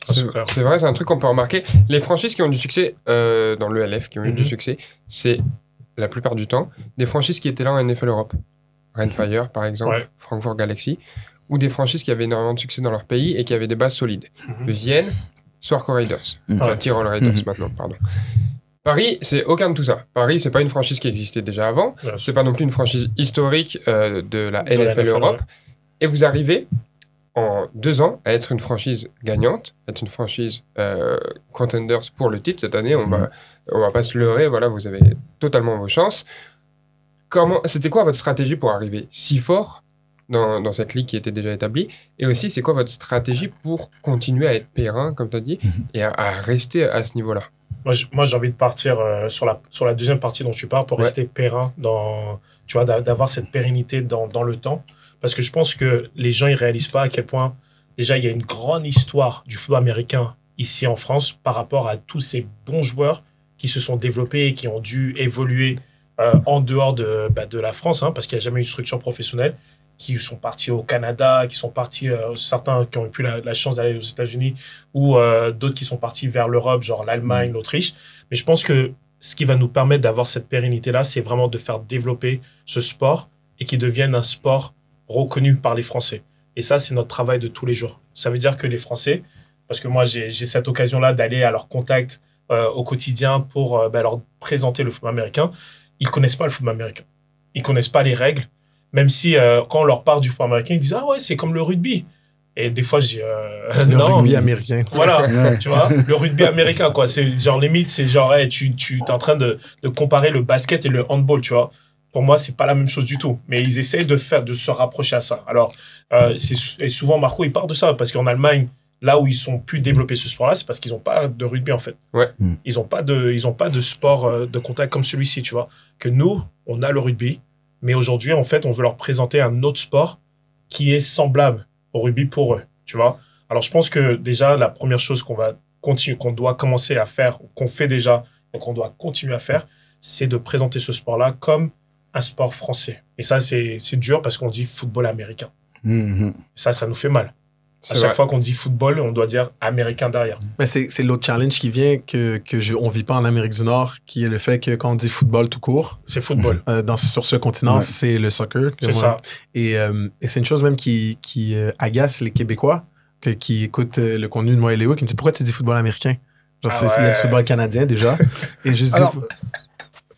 C'est vrai, c'est un truc qu'on peut remarquer. Les franchises qui ont du succès dans le LF, qui ont eu du succès, c'est la plupart du temps des franchises qui étaient là en NFL Europe. Rainfire, par exemple, Frankfurt Galaxy, ou des franchises qui avaient énormément de succès dans leur pays et qui avaient des bases solides. Vienne, Swarco Raiders. Enfin, Tyrol Raiders maintenant, pardon. Paris, c'est aucun de tout ça. Paris, c'est pas une franchise qui existait déjà avant. C'est pas non plus une franchise historique de la NFL Europe. Et vous arrivez en 2 ans à être une franchise gagnante, être une franchise contenders pour le titre. Cette année, on va pas se leurrer. Voilà, vous avez totalement vos chances. C'était quoi votre stratégie pour arriver si fort dans cette ligue qui était déjà établie? Et aussi, c'est quoi votre stratégie pour continuer à être périn, comme tu as dit, et à rester à ce niveau-là? Moi, j'ai envie de partir sur la deuxième partie dont tu parles pour rester périn, tu vois, d'avoir cette pérennité dans le temps. Parce que je pense que les gens ne réalisent pas à quel point, déjà, il y a une grande histoire du football américain ici en France par rapport à tous ces bons joueurs qui se sont développés et qui ont dû évoluer en dehors de la France, hein, parce qu'il n'y a jamais eu de structure professionnelle, qui sont partis au Canada, qui sont partis, certains qui ont eu la chance d'aller aux États-Unis, ou d'autres qui sont partis vers l'Europe, genre l'Allemagne, l'Autriche. Mais je pense que ce qui va nous permettre d'avoir cette pérennité-là, c'est vraiment de faire développer ce sport et qu'il devienne un sport reconnu par les Français. Et ça, c'est notre travail de tous les jours. Ça veut dire que les Français, parce que moi, j'ai cette occasion-là d'aller à leur contact au quotidien pour leur présenter le football américain, ils ne connaissent pas le football américain. Ils ne connaissent pas les règles. Même si, quand on leur parle du football américain, ils disent « Ah ouais, c'est comme le rugby ». Et des fois, je dis le non. rugby américain. Voilà, tu vois, le rugby américain, quoi. C'est genre, limite, c'est genre, hey, tu es en train de comparer le basket et le handball, tu vois. Pour moi, c'est pas la même chose du tout. Mais ils essayent de se rapprocher à ça. Alors, et souvent, Marco, il parle de ça, parce qu'en Allemagne, là où ils ont pu développer ce sport-là, c'est parce qu'ils n'ont pas de rugby, en fait. Ouais. Ils n'ont pas de sport de contact comme celui-ci, tu vois. Que nous, on a le rugby. Mais aujourd'hui, en fait, on veut leur présenter un autre sport qui est semblable au rugby pour eux, tu vois. Alors, je pense que déjà, la première chose qu'on doit commencer à faire, qu'on fait déjà, et qu'on doit continuer à faire, c'est de présenter ce sport-là comme un sport français. Et ça, c'est dur parce qu'on dit football américain. Ça nous fait mal. À chaque fois qu'on dit football, on doit dire américain derrière. Mais c'est l'autre challenge qui vient on vit pas en Amérique du Nord, qui est le fait que quand on dit football tout court, c'est football. Sur ce continent, c'est le soccer. C'est ça. Et c'est une chose même qui agace les Québécois qui écoutent le contenu de moi et Léo, qui me dit pourquoi tu dis football américain? Genre, il y a du football canadien déjà. Et je dis. Alors,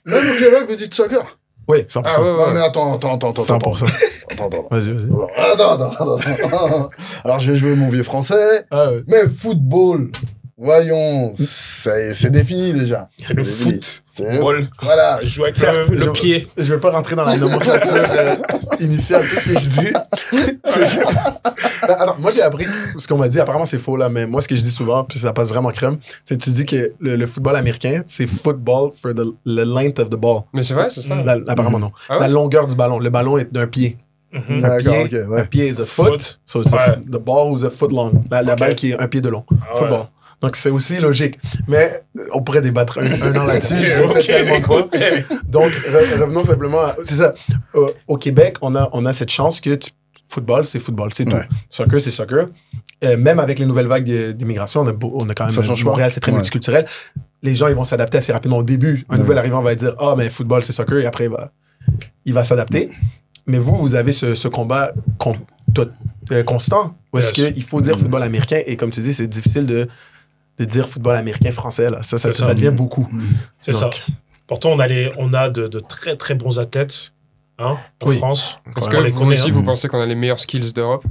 même au Québec, vous dites soccer? Oui, 100%. Ah, ouais. Non, mais attends. 100%. Attends. Vas-y. Attends. Alors, je vais jouer mon vieux français. Ah, ouais. Mais football, voyons, c'est défini déjà. C'est le foot. C'est le Ball. Voilà. Je joue avec le pied. Je veux pas rentrer dans la nomenclature initiale. Tout ce que je dis, c'est que... Attends, moi, j'ai appris ce qu'on m'a dit. Apparemment, c'est faux, là, mais moi, ce que je dis souvent, puis ça passe vraiment crème, c'est que tu dis que le football américain, c'est football for the length of the ball. Mais c'est vrai, c'est ça. Apparemment, non. Ah ouais? La longueur du ballon. Le ballon est d'un pied. Un pied is a foot. So the ball is a foot long. La balle qui est un pied de long. Football. Ouais. Donc, c'est aussi logique. Mais on pourrait débattre un an là-dessus. J'ai fait tellement de fois. Donc, revenons simplement à... C'est ça. Au Québec, on a cette chance que football, c'est football. C'est tout. Soccer, c'est soccer. Même avec les nouvelles vagues d'immigration, on a quand même... Montréal, c'est très multiculturel. Les gens, ils vont s'adapter assez rapidement. Au début, un nouvel arrivant va dire « Ah, mais football, c'est soccer. » Et après, il va s'adapter. Mais vous avez ce combat constant. Où est-ce qu'il faut dire football américain? Et comme tu dis, c'est difficile de dire football américain français, là. Ça devient beaucoup. C'est ça. Pourtant, on a de très, très bons athlètes en France. Est-ce que vous aussi, vous pensez qu'on a les meilleurs skills d'Europe?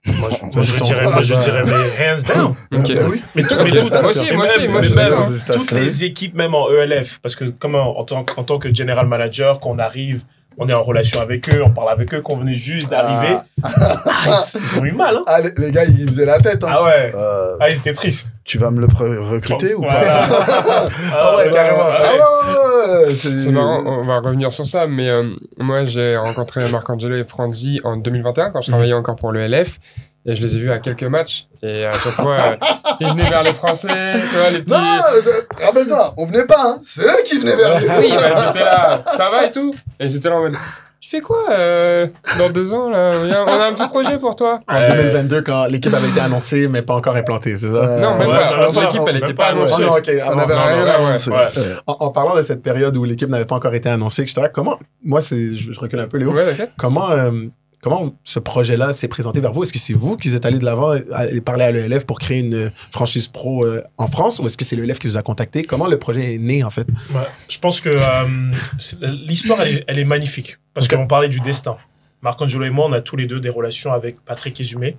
Moi, je dirais mais hands down. Okay. Mais toutes les équipes, même en ELF, parce que comme en tant que general manager, qu'on arrive, on est en relation avec eux, on parle avec eux, qu'on venait juste d'arriver. Ils ont eu mal, hein. Ah, les gars, ils faisaient la tête, hein. Ah ouais. Ils étaient tristes. Tu vas me le recruter ou pas? Ah ouais, carrément. C'est marrant, on va revenir sur ça, mais moi, j'ai rencontré Marcangelo et Franzi en 2021, quand je travaillais encore pour le LF. Et je les ai vus à quelques matchs. Et à chaque fois, ils venaient vers les Français, tu vois, les petits... Non, rappelle-toi, on venait pas, hein. C'est eux qui venaient vers nous. Oui, j'étais là, ça va et tout. Et ils étaient là en mode, tu fais quoi dans 2 ans, là? On a un petit projet pour toi. En 2022, quand l'équipe avait été annoncée, mais pas encore implantée, c'est ça? Non, même pas. L'équipe, elle n'était pas annoncée. Non, OK. On avait rien annoncé. En parlant de cette période où l'équipe n'avait pas encore été annoncée, etc., comment... Moi, je recule un peu, Léo. Ouais, d'accord. Comment ce projet-là s'est présenté vers vous? Est-ce que c'est vous qui êtes allé de l'avant et parler à l'ELF pour créer une franchise pro en France, ou est-ce que c'est l'ELF qui vous a contacté? Comment le projet est né, en fait? Je pense que l'histoire, elle est magnifique. Parce qu'on parlait du destin. Marcangelo et moi, on a tous les deux des relations avec Patrick Izumé,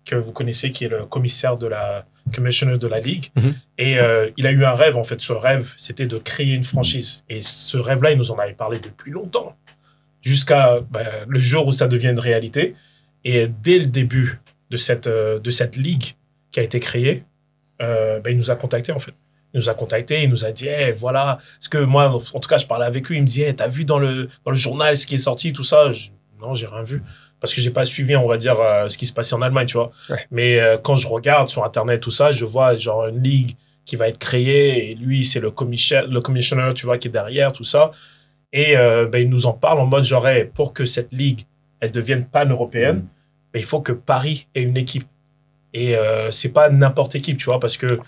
que vous connaissez, qui est le commissaire de la commissioner de la Ligue. Et il a eu un rêve, en fait. Ce rêve, c'était de créer une franchise. Et ce rêve-là, il nous en avait parlé depuis longtemps. Jusqu'à le jour où ça devient une réalité. Et dès le début de cette ligue qui a été créée, il nous a contactés, en fait. Il nous a contactés, il nous a dit, hey, voilà. Parce que moi, en tout cas, je parlais avec lui, il me dit, hey, t'as vu dans le journal ce qui est sorti, tout ça? Non, j'ai rien vu. Parce que j'ai pas suivi, on va dire, ce qui se passait en Allemagne, tu vois. Ouais. Mais quand je regarde sur Internet, tout ça, je vois genre une ligue qui va être créée, et lui, c'est le commissioner, tu vois, qui est derrière, tout ça. Et il nous en parle en mode, genre, hey, pour que cette ligue, elle devienne pan-européenne, il faut que Paris ait une équipe. Et c'est pas n'importe équipe, tu vois, parce que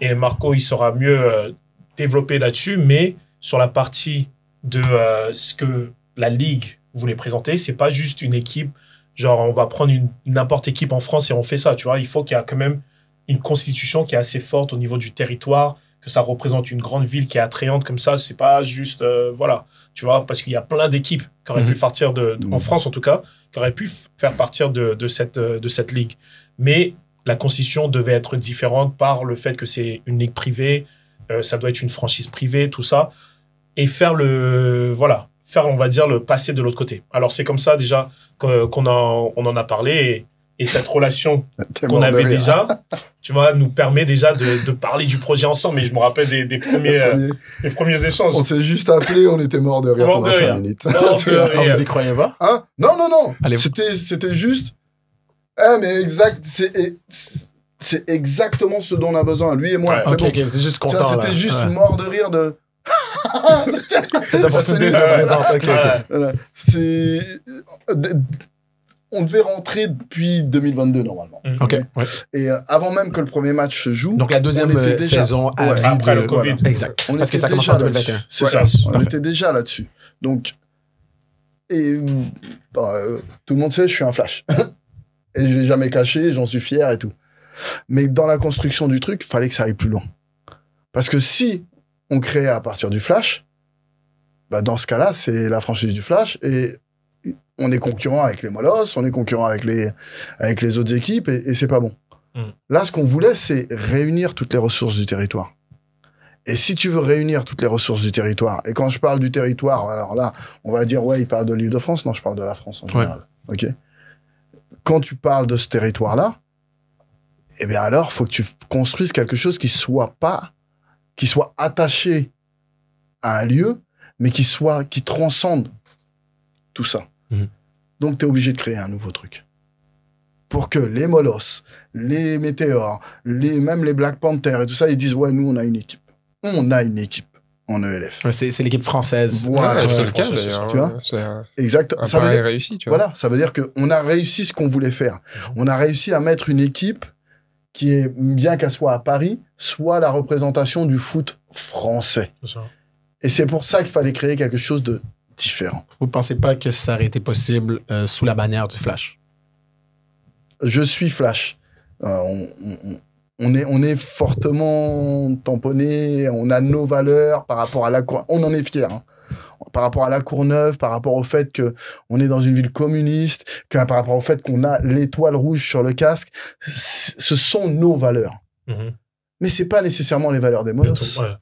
et Marco, il saura mieux développer là-dessus, mais sur la partie de ce que la Ligue voulait présenter, c'est pas juste une équipe, genre on va prendre n'importe équipe en France et on fait ça, tu vois. Il faut qu'il y ait quand même une constitution qui est assez forte au niveau du territoire, que ça représente une grande ville qui est attrayante comme ça, c'est pas juste, voilà, tu vois, parce qu'il y a plein d'équipes qui auraient pu partir en France en tout cas, qui auraient pu faire partir de cette Ligue. Mais la constitution devait être différente par le fait que c'est une ligue privée, ça doit être une franchise privée, tout ça, et faire on va dire, le passer de l'autre côté. Alors c'est comme ça déjà on en a parlé, et cette relation qu'on avait déjà, tu vois, nous permet déjà de parler du projet ensemble. Et je me rappelle des premiers échanges. On s'est juste appelé, on était mort de rire pendant 5 minutes. Vous y croyez pas? Hein? Non. C'était juste... mais c'est exactement ce dont on a besoin, lui et moi. Ouais, ok, vous êtes juste content. C'était juste mort de rire de... C'était pour toutes les heures. Voilà. On devait rentrer depuis 2022 normalement. Ok. Ouais. Et avant même que le premier match se joue. Donc la deuxième saison après le Covid. Voilà. Exact. On parce que ça commence commence en 2021. C'est ça. On était déjà là-dessus. Donc, tout le monde sait, je suis un flash. Et je l'ai jamais caché, j'en suis fier et tout. Mais dans la construction du truc, il fallait que ça aille plus loin. Parce que si on crée à partir du Flash, dans ce cas-là, c'est la franchise du Flash et on est concurrent avec les Molosses, on est concurrent avec les autres équipes et c'est pas bon. Là, ce qu'on voulait, c'est réunir toutes les ressources du territoire. Et si tu veux réunir toutes les ressources du territoire, et quand je parle du territoire, alors là, on va dire, ouais, il parle de l'Île-de-France. Non, je parle de la France en général. Ouais. OK? Quand tu parles de ce territoire-là, eh bien alors, faut que tu construises quelque chose qui soit attaché à un lieu, mais qui transcende tout ça. Donc, tu es obligé de créer un nouveau truc. Pour que les Molosses, les Météores, même les Black Panthers et tout ça, ils disent, ouais, nous, on a une équipe. On a une équipe en ELF. Ouais, c'est l'équipe française. Voilà. C'est le cas, d'ailleurs. Tu vois? Exact. Ça veut dire réussi, tu vois. Voilà, ça veut dire qu'on a réussi ce qu'on voulait faire. On a réussi à mettre une équipe qui est, bien qu'elle soit à Paris, soit la représentation du foot français. C'est ça. Et c'est pour ça qu'il fallait créer quelque chose de différent. Vous ne pensez pas que ça aurait été possible sous la bannière du Flash? Je suis Flash. On est fortement tamponné, on a nos valeurs par rapport à la Courneuve. On en est fiers. Hein. Par rapport à la Courneuve, par rapport au fait qu'on est dans une ville communiste, par rapport au fait qu'on a l'étoile rouge sur le casque, ce sont nos valeurs. Mais c'est pas nécessairement les valeurs des Molosses. Ouais.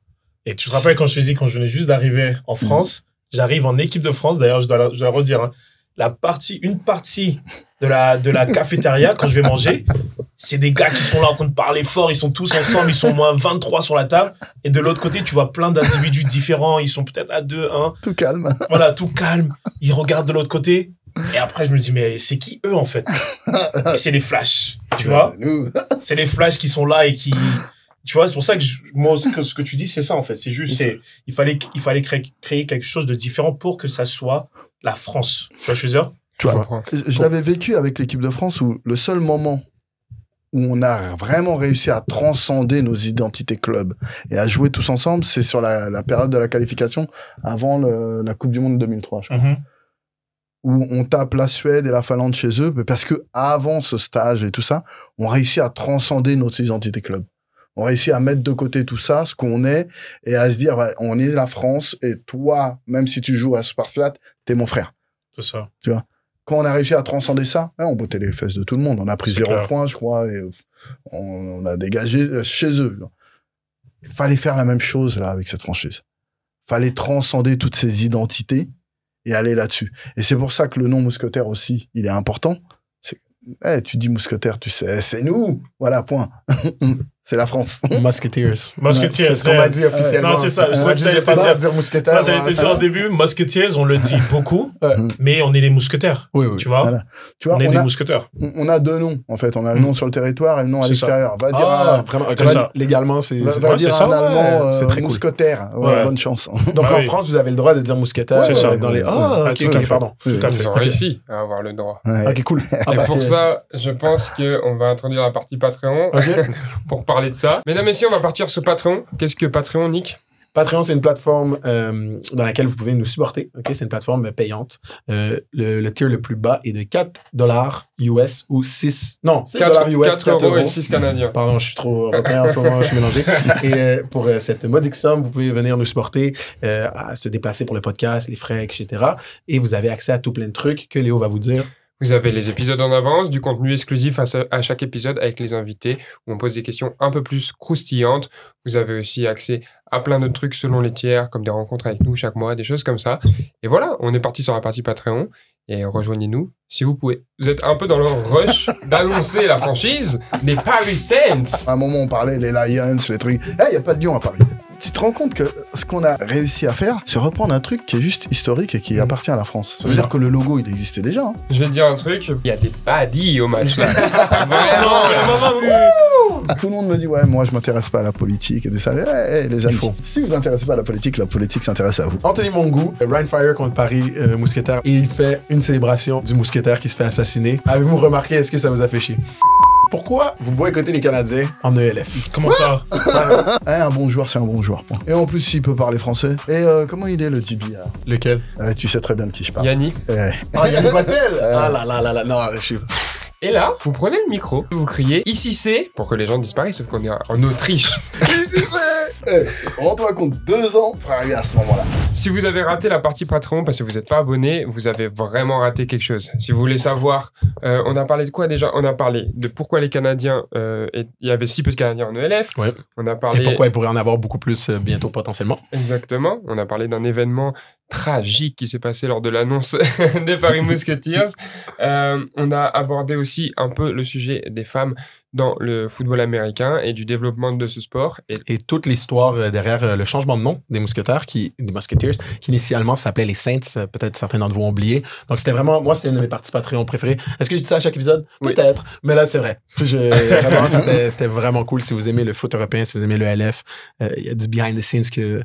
Et tu te rappelles quand je te dis, quand je venais juste d'arriver en France, j'arrive en équipe de France, d'ailleurs, je dois le redire, hein, une partie de la cafétéria, quand je vais manger, c'est des gars qui sont là en train de parler fort, ils sont tous ensemble, ils sont au moins 23 sur la table, et de l'autre côté, tu vois plein d'individus différents, ils sont peut-être à 2, 1. Tout calme. Voilà, tout calme, ils regardent de l'autre côté, et après, je me dis, mais c'est qui eux, en fait? Et c'est les flashs, tu vois? C'est les flashs qui sont là et qui... Tu vois, c'est pour ça que moi, ce que tu dis, c'est ça, en fait. C'est juste, il fallait créer quelque chose de différent pour que ça soit la France. Tu vois ce que je veux dire? Tu vois, je l'avais vécu avec l'équipe de France où le seul moment où on a vraiment réussi à transcender nos identités club et à jouer tous ensemble, c'est sur la période de la qualification avant la Coupe du Monde 2003, je crois. Où on tape la Suède et la Finlande chez eux, parce que avant ce stage et tout ça, on réussit à transcender notre identité club. On réussit à mettre de côté tout ça, ce qu'on est, et à se dire, bah, on est la France, et toi, même si tu joues à Spartiate, t'es mon frère. C'est ça. Tu vois? Quand on a réussi à transcender ça, on bottait les fesses de tout le monde. On a pris 0 points, je crois, et on a dégagé chez eux. Il fallait faire la même chose, là, avec cette franchise. Il fallait transcender toutes ces identités et aller là-dessus. Et c'est pour ça que le nom mousquetaire aussi, il est important. C'est Tu dis mousquetaire, tu sais, c'est nous. Voilà, point. C'est la France. Musketeers. Musketeers. C'est ce qu'on m'a dit officiellement. Non, c'est ça. Moi, j'allais pas dire mousquetaire. Moi, j'allais te dire au début, Musketeers, on le dit beaucoup, mais on est les mousquetaires. Oui. Tu vois, Voilà. Tu vois, on est des mousquetaires. On a 2 noms, en fait. On a le nom sur le territoire et le nom à C'est ça. l'extérieur. Va dire Vraiment. C'est ça. Légalement, c'est va dire c'est un ça. Allemand c'est très cool. mousquetaire. Ouais, bonne chance. Donc Ah en oui. France, vous avez le droit de dire mousquetaire C'est ça. dans les. Ah, tout à fait. Pardon. Tout à fait. Ils ont réussi à avoir le droit. Ouais. Ok, cool. Et pour ça, je pense qu'on va introduire la partie Patreon pour parler de ça. Mesdames et messieurs, on va partir sur Patreon. Qu'est-ce que Patreon, Nick? Patreon, c'est une plateforme dans laquelle vous pouvez nous supporter. Ok, c'est une plateforme payante. Le tier le plus bas est de $4 US ou 6. Non, 6 $ US, 4 euros et 6 canadiens. Pardon, je suis trop européen en ce moment, je suis mélangé. Et pour cette modique somme, vous pouvez venir nous supporter, à se déplacer pour le podcast, les frais, etc. Et vous avez accès à tout plein de trucs que Léo va vous dire. Vous avez les épisodes en avance, du contenu exclusif à chaque épisode avec les invités, où on pose des questions un peu plus croustillantes. Vous avez aussi accès à plein d'autres trucs selon les tiers, comme des rencontres avec nous chaque mois, des choses comme ça. Et voilà, on est parti sur la partie Patreon. Et rejoignez-nous si vous pouvez. Vous êtes un peu dans le rush d'annoncer la franchise des Paris Saints. À un moment, on parlait les Lions, les trucs. Il n'y a pas de Lyon à Paris. Tu te rends compte que ce qu'on a réussi à faire, c'est reprendre un truc qui est juste historique et qui appartient à la France. Ça veut dire que le logo, il existait déjà. Hein. Je vais te dire un truc, il y a des baddies au match là. Vraiment. Tout le monde me dit, ouais, moi, je m'intéresse pas à la politique et tout ça. Les amis, si vous intéressez pas à la politique s'intéresse à vous. Anthony Mongou, Ryan Fire contre Paris Mousquetaire, et il fait une célébration du mousquetaire qui se fait assassiner. Avez-vous remarqué, est-ce que ça vous a fait chier? Pourquoi vous boycottez les Canadiens en ELF? Comment ça? Un bon joueur, c'est un bon joueur. Point. Et en plus, s'il peut parler français. Et comment il est, le Tibi? Lequel? Tu sais très bien de qui je parle. Yannick. Ah, Yannick Wattel! Ah là, non, je suis... Et là, vous prenez le micro, vous criez ici c'est pour que les gens disparaissent, sauf qu'on est en Autriche. Ici c'est rends-toi compte, 2 ans pour arriver à ce moment-là. Si vous avez raté la partie Patreon parce que vous n'êtes pas abonné, vous avez vraiment raté quelque chose. Si vous voulez savoir, on a parlé de quoi déjà? On a parlé de pourquoi les Canadiens, il y avait si peu de Canadiens en ELF. Ouais. On a parlé... Et pourquoi il pourrait en avoir beaucoup plus bientôt potentiellement. Exactement. On a parlé d'un événement tragique qui s'est passé lors de l'annonce des Paris Musketeers. On a abordé aussi un peu le sujet des femmes dans le football américain et du développement de ce sport. Et toute l'histoire derrière le changement de nom des Musketeers, qui initialement s'appelait les Saints, peut-être certains d'entre vous ont oublié. Donc c'était vraiment, moi c'était une de mes parties Patreon préférées. Est-ce que je dis ça à chaque épisode? Oui. Peut-être, mais là c'est vrai. Vraiment, c'était vraiment cool. Si vous aimez le foot européen, si vous aimez le LF, il y a du behind the scenes que...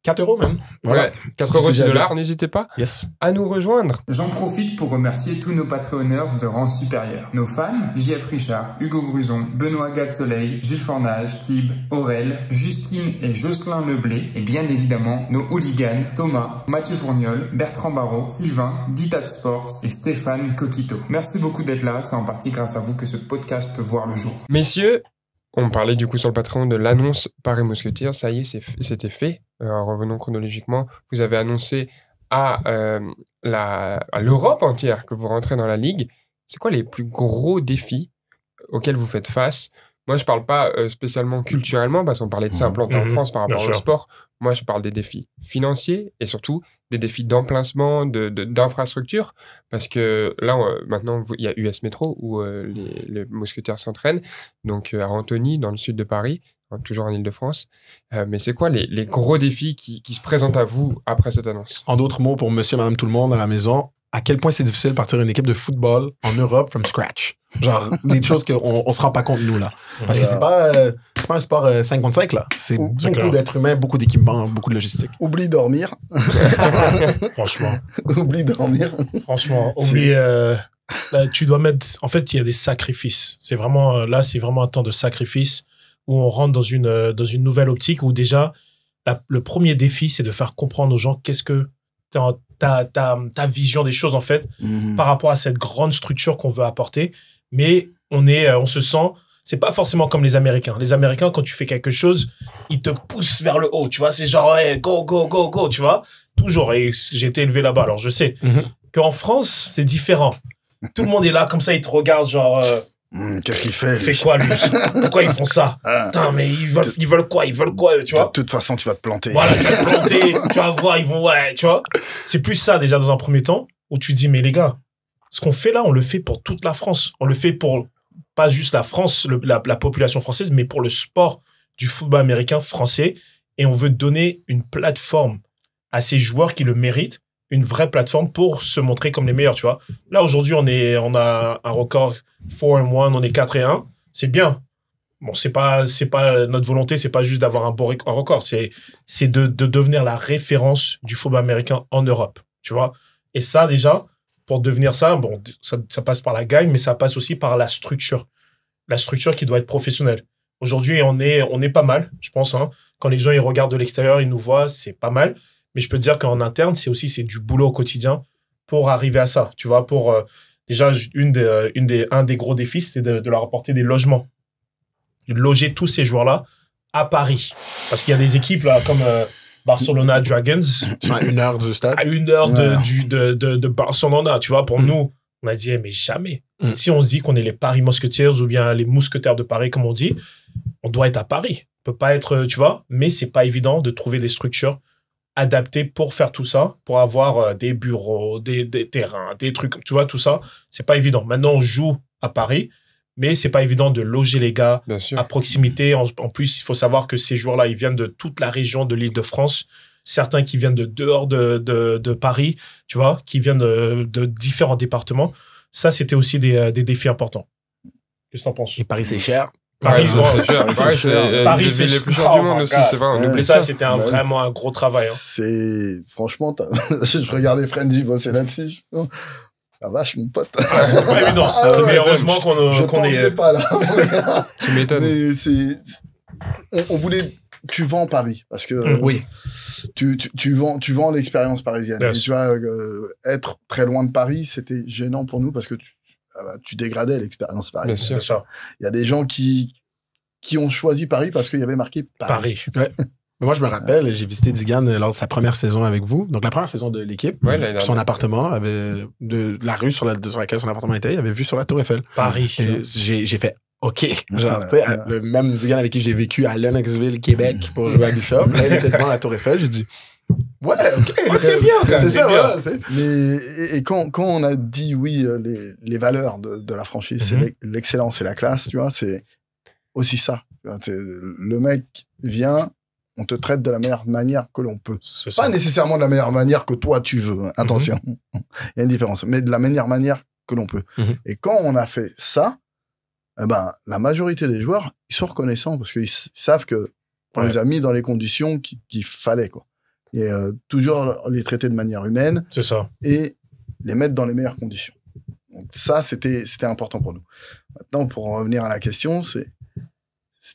4 euros même. Voilà. Ouais, 4 euros, 6 $, n'hésitez pas Yes. à nous rejoindre. J'en profite pour remercier tous nos Patreonneurs de rang supérieur. Nos fans, JF Richard, Hugo Gruson, Benoît Gag-Soleil, Jules Fornage, Tib, Aurel, Justine et Jocelyn Leblé. Et bien évidemment, nos hooligans, Thomas, Mathieu Fourniol, Bertrand Barrault, Sylvain, Ditap Sports et Stéphane Coquito. Merci beaucoup d'être là, c'est en partie grâce à vous que ce podcast peut voir le jour. Messieurs, on parlait du coup sur le Patreon de l'annonce Paris Musketeers. Ça y est, c'était fait. Revenons chronologiquement. Vous avez annoncé à l'Europe entière que vous rentrez dans la Ligue. C'est quoi les plus gros défis auxquels vous faites face? Moi, je parle pas spécialement culturellement, parce qu'on parlait de ça implanté en France par rapport au sport. Moi, je parle des défis financiers et surtout des défis d'emplacement, d'infrastructure. Parce que là, maintenant, il y a US Métro où les mousquetaires s'entraînent. Donc, à Antony, dans le sud de Paris, toujours en Ile-de-France. Mais c'est quoi les gros défis qui se présentent à vous après cette annonce? En d'autres mots, pour monsieur, madame, tout le monde à la maison, à quel point c'est difficile de partir une équipe de football en Europe from scratch. Genre, des choses qu'on ne se rend pas compte, nous, là. Parce que c'est pas un sport 5 contre 5, là. C'est beaucoup d'êtres humains, beaucoup d'équipements, beaucoup de logistique. Oublie dormir. Franchement. Oublie dormir. Franchement, oublie... tu dois mettre... En fait, il y a des sacrifices. C'est vraiment... Là, c'est vraiment un temps de sacrifice où on rentre dans une nouvelle optique où déjà, le premier défi, c'est de faire comprendre aux gens qu'est-ce que ta vision des choses, en fait, par rapport à cette grande structure qu'on veut apporter. Mais on se sent... C'est pas forcément comme les Américains. Les Américains, quand tu fais quelque chose, ils te poussent vers le haut, tu vois. C'est genre, hey, go, go, go, go, tu vois. Toujours. Et j'ai été élevé là-bas, alors je sais qu'en France, c'est différent. Tout le monde est là, comme ça, ils te regardent, genre... Qu'est-ce qu'il fait? Il fait quoi, lui? Pourquoi ils font ça? Putain, mais ils veulent quoi? Ils veulent quoi, tu vois? De toute façon, tu vas te planter. Voilà, tu vas te planter, tu vas voir, ils vont... Ouais, tu vois? C'est plus ça, déjà, dans un premier temps, où tu dis, mais les gars, ce qu'on fait là, on le fait pour toute la France. On le fait pour pas juste la France, la population française, mais pour le sport du football américain français. Et on veut donner une plateforme à ces joueurs qui le méritent, une vraie plateforme pour se montrer comme les meilleurs, tu vois. Là, aujourd'hui, on a un record 4-1, on est 4-1. C'est bien. Bon, c'est pas notre volonté, c'est pas juste d'avoir un bon record, c'est de devenir la référence du football américain en Europe, tu vois. Et ça, déjà, pour devenir ça, bon, ça passe par la gagne, mais ça passe aussi par la structure. La structure qui doit être professionnelle. Aujourd'hui, on est pas mal, je pense, hein. Quand les gens, ils regardent de l'extérieur, ils nous voient, c'est pas mal. Mais je peux te dire qu'en interne, c'est du boulot au quotidien pour arriver à ça. Tu vois, pour déjà, un des gros défis, c'était de leur apporter des logements. De loger tous ces joueurs-là à Paris. Parce qu'il y a des équipes là, comme Barcelona Dragons. À 1 heure du stade. À 1 heure de Barcelona. Tu vois, pour nous, on a dit, mais jamais. Si on se dit qu'on est les Paris Musketeers ou bien les mousquetaires de Paris, comme on dit, on doit être à Paris. On peut pas être, tu vois, mais c'est pas évident de trouver des structures adaptées pour faire tout ça, pour avoir des bureaux, des terrains, des trucs, tu vois, tout ça. C'est pas évident. Maintenant, on joue à Paris, mais c'est pas évident de loger les gars à proximité. En plus, il faut savoir que ces joueurs-là, ils viennent de toute la région de l'Île-de-France. Certains qui viennent de dehors de Paris, tu vois, qui viennent de différents départements. Ça, c'était aussi des défis importants. Qu'est-ce que t'en penses? Et Paris, c'est cher. Paris, c'est les plus chers du monde aussi, c'est vrai, on oublie ça. C'était vraiment un gros travail. Hein. C'est, franchement, je regardais Friendly bosser là-dessus. La vache, mon pote. C'est pas évident. Mais heureusement qu'on est. Pas là. Tu m'étonnes. Mais on voulait, tu vends Paris. Parce que, oui. Tu vends l'expérience parisienne. Yes. Et tu vois, être très loin de Paris, c'était gênant pour nous parce que tu dégradais l'expérience parisienne. C'est ça. Il y a des gens qui ont choisi Paris parce qu'il y avait marqué Paris. Ouais. Moi, je me rappelle, j'ai visité Digan lors de sa première saison avec vous. Donc, la première saison de l'équipe. Ouais, son appartement avait, de la rue sur laquelle son appartement était, il avait vu sur la Tour Eiffel. Paris. Et j'ai fait, OK. Genre, tu sais, le même Digan avec qui j'ai vécu à Lennoxville, Québec, pour jouer à Bishop. Là, il était devant la Tour Eiffel. J'ai dit, ouais, OK. C'est ça, voilà. Mais, et quand on a dit oui, les valeurs de la franchise, c'est l'excellence et la classe, tu vois, c'est aussi ça. Tu vois, le mec vient, on te traite de la meilleure manière que l'on peut. Pas nécessairement de la meilleure manière que toi tu veux. Hein. Attention, il y a une différence. Mais de la meilleure manière que l'on peut. Et quand on a fait ça, eh ben, la majorité des joueurs, ils sont reconnaissants parce qu'ils savent que on les a mis dans les conditions qu'il fallait, quoi. Et toujours les traiter de manière humaine. C'est ça. Et les mettre dans les meilleures conditions. Donc ça, c'était important pour nous. Maintenant, pour en revenir à la question,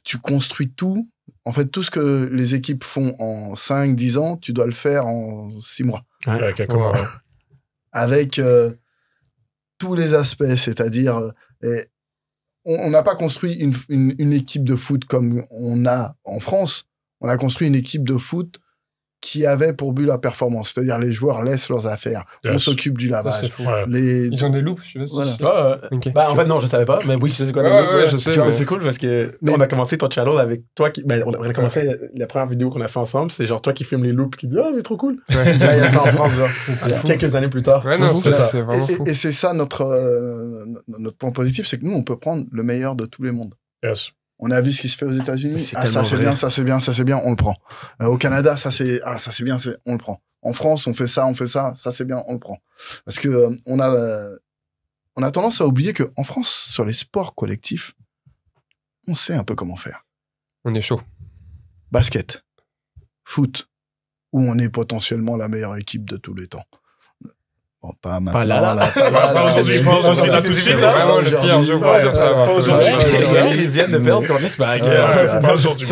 tu construis tout. En fait, tout ce que les équipes font en 5-10 ans, tu dois le faire en 6 mois. Ouais, quelques mois. Avec tous les aspects, c'est-à-dire... on n'a pas construit une équipe de foot comme on a en France. On a construit une équipe de foot qui avait pour but la performance. C'est-à-dire les joueurs laissent leurs affaires. Yes. On s'occupe du lavage. Ils ont des loops, je sais. Voilà. Okay. Bah, en fait, non, je savais pas, mais oui, je sais quoi. Ouais, je sais. Tu vois, c'est cool parce que on a commencé ton channel avec toi qui, on a commencé la première vidéo qu'on a fait ensemble, c'est genre toi qui filmes les loops qui dit, c'est trop cool. Là, il y a ça en France, genre. Quelques années plus tard. Ouais, non, c'est ça. C'est vraiment fou. Et c'est ça notre point positif, c'est que nous, on peut prendre le meilleur de tous les mondes. Yes. On a vu ce qui se fait aux États-Unis. Ça c'est bien, ça c'est bien, ça c'est bien, on le prend. Au Canada, ça c'est bien, on le prend. En France, on fait ça, ça c'est bien, on le prend. Parce que on a tendance à oublier que en France, sur les sports collectifs, on sait un peu comment faire. On est chaud. Basket, foot, où on est potentiellement la meilleure équipe de tous les temps. Bon, pas maintenant. Pas aujourd'hui, pas tout de suite. Vraiment le pire jour pour dire ça. Ils viennent de perdre contre l'Espagne. Pas aujourd'hui.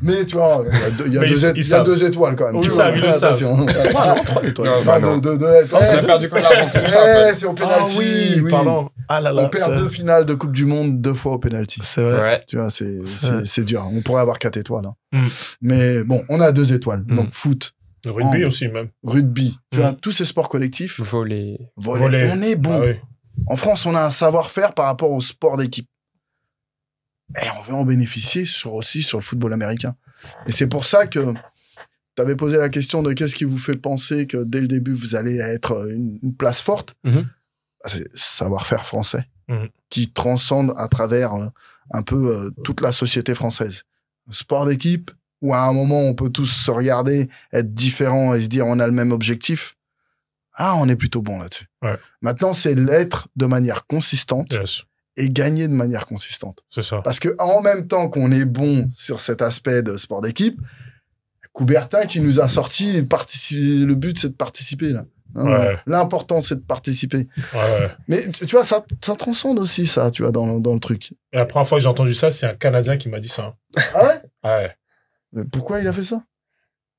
Mais tu vois, il y a deux étoiles quand même. Ils savent. Attention. 3 étoiles. Pas deux. On a perdu contre l'Argentine. C'est au penalty. Oui, pardon. On perd 2 finales de Coupe du Monde 2 fois au penalty. C'est vrai. Tu vois, c'est dur. On pourrait avoir 4 étoiles. Mais bon, on a 2 étoiles. Donc foot. Le rugby aussi, même. Rugby. Tu vois, tous ces sports collectifs. Volley. On est bon. Ah, oui. En France, on a un savoir-faire par rapport au sport d'équipe. Et on veut en bénéficier aussi sur le football américain. Et c'est pour ça que tu avais posé la question de qu'est-ce qui vous fait penser que dès le début, vous allez être une place forte. c'est savoir-faire français Mhm. qui transcende à travers un peu toute la société française. Sport d'équipe, où à un moment, on peut tous se regarder, être différents et se dire on a le même objectif. Ah, on est plutôt bon là-dessus. Ouais. Maintenant, c'est l'être de manière consistante Yes. et gagner de manière consistante. C'est ça. Parce que en même temps qu'on est bon sur cet aspect de sport d'équipe, Coubertin qui nous a sorti le but, c'est de participer là. Hein, Ouais. l'important, c'est de participer. Ouais. Mais tu vois, ça transcende aussi ça, tu vois, dans le truc. Et la première fois que j'ai entendu ça, c'est un Canadien qui m'a dit ça. Ah ouais? Ouais. Mais pourquoi il a fait ça?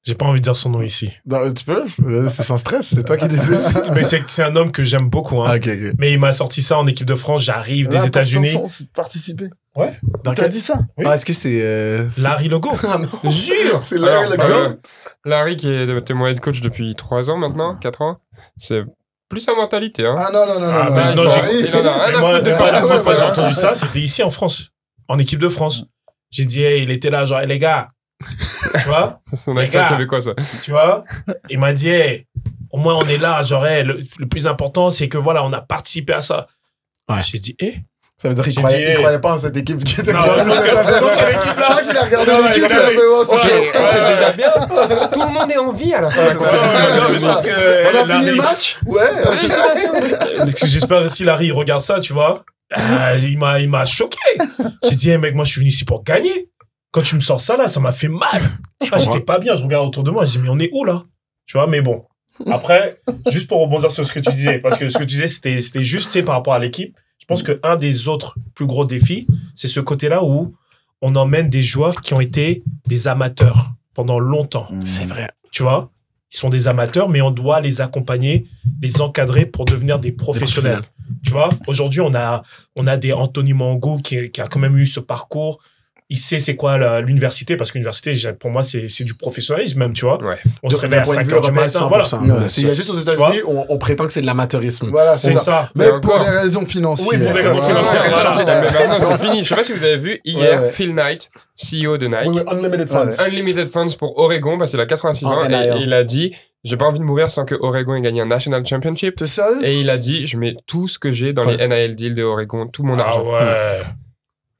J'ai pas envie de dire son nom ici. Non, tu peux? C'est sans stress, c'est toi qui décides. Mais c'est un homme que j'aime beaucoup. Hein. Ah, ok, ok. Mais il m'a sorti ça en équipe de France. J'arrive des L'important, États-Unis. c'est de participer. Ouais. Dans T'as quel... dit ça? Oui. Ah, est-ce que c'est... Larry Legault. Ah non. Jure. C'est Larry Legault. Larry qui est mon head coach depuis 3 ans maintenant, 4 ans, c'est plus sa mentalité. Hein. Ah non. Ah, non, bah, non, non, Il en a rien Mais à moi, foutre de la parler de première ça. fois que j'ai entendu ça, c'était ici en France. En équipe de France. J'ai dit, hey, il était là, genre, hey, les gars. Tu vois? C'est son Les accent gars. québécois, ça. Tu vois? Il m'a dit, hey, au moins on est là, genre, hey, le plus important, c'est que voilà, on a participé à ça. Ouais. J'ai dit, eh? Ça veut dire qu'il J'ai croyait, dit, il croyait pas en cette équipe qui était... Non, parce que l'équipe Je là. crois qu'il a regardé Non, l'équipe, il il a fait, oh, c'est Ouais, chaud. ouais, C'est ouais. déjà bien. Tout le monde est en vie à la fin de la compétition. Non, mais parce que On a fini le Larry- match? Ouais. Parce que j'espère que si Larry il regarde ça, tu vois, il m'a choqué. J'ai dit, hey, mec, moi je suis venu ici pour gagner. Quand tu me sors ça là, ça m'a fait mal. J'étais pas bien, je regarde autour de moi, je dis, mais on est où là? Tu vois, mais bon. Après, juste pour rebondir sur ce que tu disais, parce que ce que tu disais, c'était juste, tu sais, par rapport à l'équipe. Je pense qu'un des autres plus gros défis, c'est ce côté-là où on emmène des joueurs qui ont été des amateurs pendant longtemps. C'est vrai. Tu vois? Ils sont des amateurs, mais on doit les accompagner, les encadrer pour devenir des professionnels. Tu vois? Aujourd'hui, on a des Anthony Mango qui a quand même eu ce parcours. Il sait c'est quoi l'université, parce qu'université, pour moi, c'est du professionnalisme même, tu vois? Ouais. On se D'un réveille à point de 5 vue heures du européen, matin. 100%. Voilà. Ouais, Il y a juste aux États-Unis, on prétend que c'est de l'amateurisme. Voilà, C'est ça. Mais Mais pour encore. des raisons financières. Oui, pour des raisons Ouais, financières, ouais, voilà. ouais. Mais maintenant, c'est fini. Je sais pas si vous avez vu, hier, Ouais. Phil Knight, CEO de Nike, Oui, Unlimited Funds. Ouais. Unlimited Funds pour Oregon, parce qu'il a 86 ans, En et NIL. il a dit, j'ai pas envie de mourir sans que Oregon ait gagné un National Championship. T'es sérieux? Et il a dit, je mets tout ce que j'ai dans les NIL deals de Oregon, tout mon Ah argent. ouais.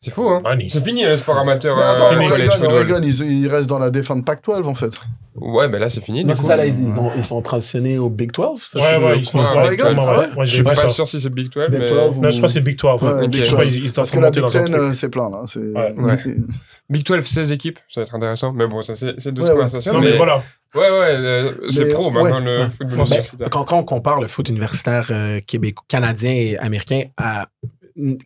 C'est fou, hein? Money. C'est fini le sport amateur Mais attends, au college football. Oregon, ils restent dans la défense Pac-12 en fait. Ouais, ben là, c'est fini. Non, du c'est coup. ça, là, ils sont transitionnés au Big 12. ça, Ouais, je- ouais, ils sont crois, ouais, Oregon, exactement, ah ouais. ouais. Ouais, Je j'ai suis vu pas ça. sûr si c'est Big 12, Big mais... 12 ou- Non, je crois que c'est Big 12. Ouais, Ouais. Big Je crois 12. qu'ils Parce sont que la montés Big dans un Ten, truc. c'est plein là. C'est... Ouais. Big 12, 16 équipes, ça va être intéressant. Mais bon, ça, c'est d'autres Ouais, ouais. conversations. Non, mais voilà. Ouais, c'est Mais, pro maintenant, ouais. le football Ben, universitaire. quand on compare le foot universitaire canadien et américain à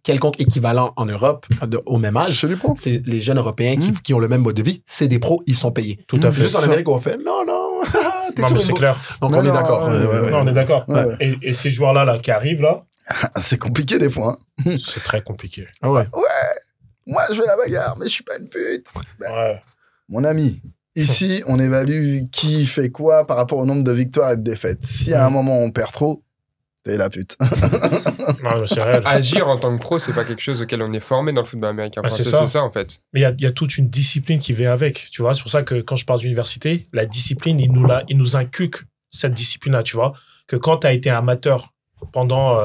quelconque équivalent en Europe au même âge, Je lui prends. c'est les jeunes Européens qui ont le même mode de vie, c'est des pros, ils sont payés. Tout à C'est fait. juste en Ça. Amérique, on fait non, t'es Non, sur mais une c'est bourse. clair. Donc Non, on est non, d'accord. ouais. Non, on est d'accord. Ouais. Et ces joueurs-là qui arrivent là, C'est compliqué des fois. Hein. c'est très compliqué. Ah ouais. Moi, je veux la bagarre, mais je suis pas une pute. Ouais. Mon ami, ici, on évalue qui fait quoi par rapport au nombre de victoires et de défaites. Si à un moment on perd trop, t'es la pute. Non, mais c'est réel. Agir en tant que pro, c'est pas quelque chose auquel on est formé dans le football américain. Ah, français, c'est ça. c'est ça, en fait. Mais il y a toute une discipline qui vient avec, tu vois. C'est pour ça que quand je parle d'université, la discipline, il nous inculque cette discipline-là, tu vois. Que quand tu as été amateur pendant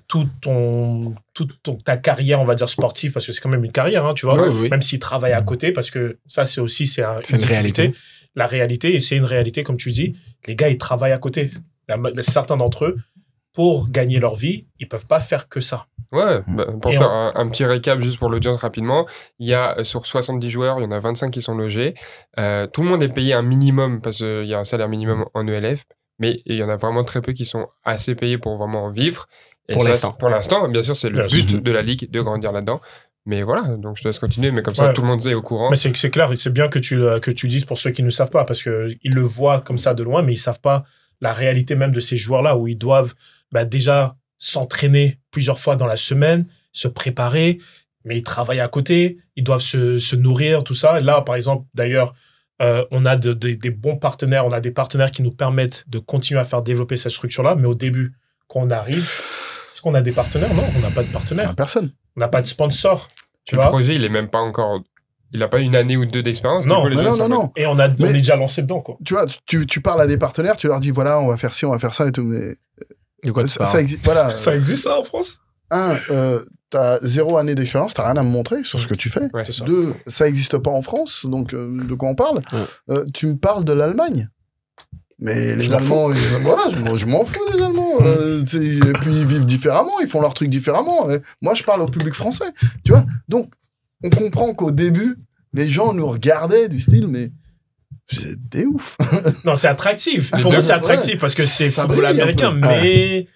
toute ta carrière, on va dire sportive, parce que c'est quand même une carrière, hein, tu vois. Oui, oui. Même s'il travaille à côté, parce que ça, c'est aussi C'est une difficulté. réalité. La réalité, et c'est une réalité, comme tu dis, les gars, ils travaillent à côté. Certains d'entre eux, pour gagner leur vie, ils peuvent pas faire que ça. Ouais, pour Et faire un petit récap juste pour l'audience rapidement, il y a sur 70 joueurs, il y en a 25 qui sont logés. Tout le monde est payé un minimum parce qu'il y a un salaire minimum en ELF, mais il y en a vraiment très peu qui sont assez payés pour vraiment en vivre. Et Pour ça, l'instant. Pour l'instant, bien sûr, c'est le Bien sûr. but de la ligue de grandir là-dedans. Mais voilà, donc je te laisse continuer, mais comme ça, Ouais. tout le monde est au courant. Mais c'est clair, c'est bien que tu dises pour ceux qui ne savent pas, parce qu'ils le voient comme ça de loin, mais ils savent pas la réalité même de ces joueurs-là, où ils doivent déjà s'entraîner plusieurs fois dans la semaine, se préparer, mais ils travaillent à côté, ils doivent se nourrir, tout ça. Et là, par exemple, d'ailleurs, on a des bons partenaires, on a des partenaires qui nous permettent de continuer à faire développer cette structure-là, mais au début, quand on arrive, est-ce qu'on a des partenaires? Non, on n'a pas de partenaires. Personne. On n'a pas de sponsor. Tu le vois? projet, il est même pas encore... Il n'a pas une année ou deux d'expérience. Non, du coup, les Mais gens non, sont non, en non. Et on Mais- est déjà lancé dedans, quoi. Tu vois, tu parles à des partenaires, tu leur dis voilà, on va faire ci, on va faire ça et tout, mais De quoi tu Ça parles? existe, voilà. Ça existe, ça, en France? T'as 0 année d'expérience, t'as rien à me montrer sur ce que tu fais. Ouais, c'est ça. 2, ça existe pas en France, donc de quoi on parle? Tu me parles de l'Allemagne. Mais les Allemands, voilà, je m'en fous des Allemands. Et puis ils vivent différemment, ils font leur truc différemment. Moi, je parle au public français, tu vois. Donc, on comprend qu'au début, les gens nous regardaient du style, mais c'est des ouf. Non, c'est attractif. Les Pour moi, deux, c'est attractif parce que c'est Ça football brille un américain, peu. mais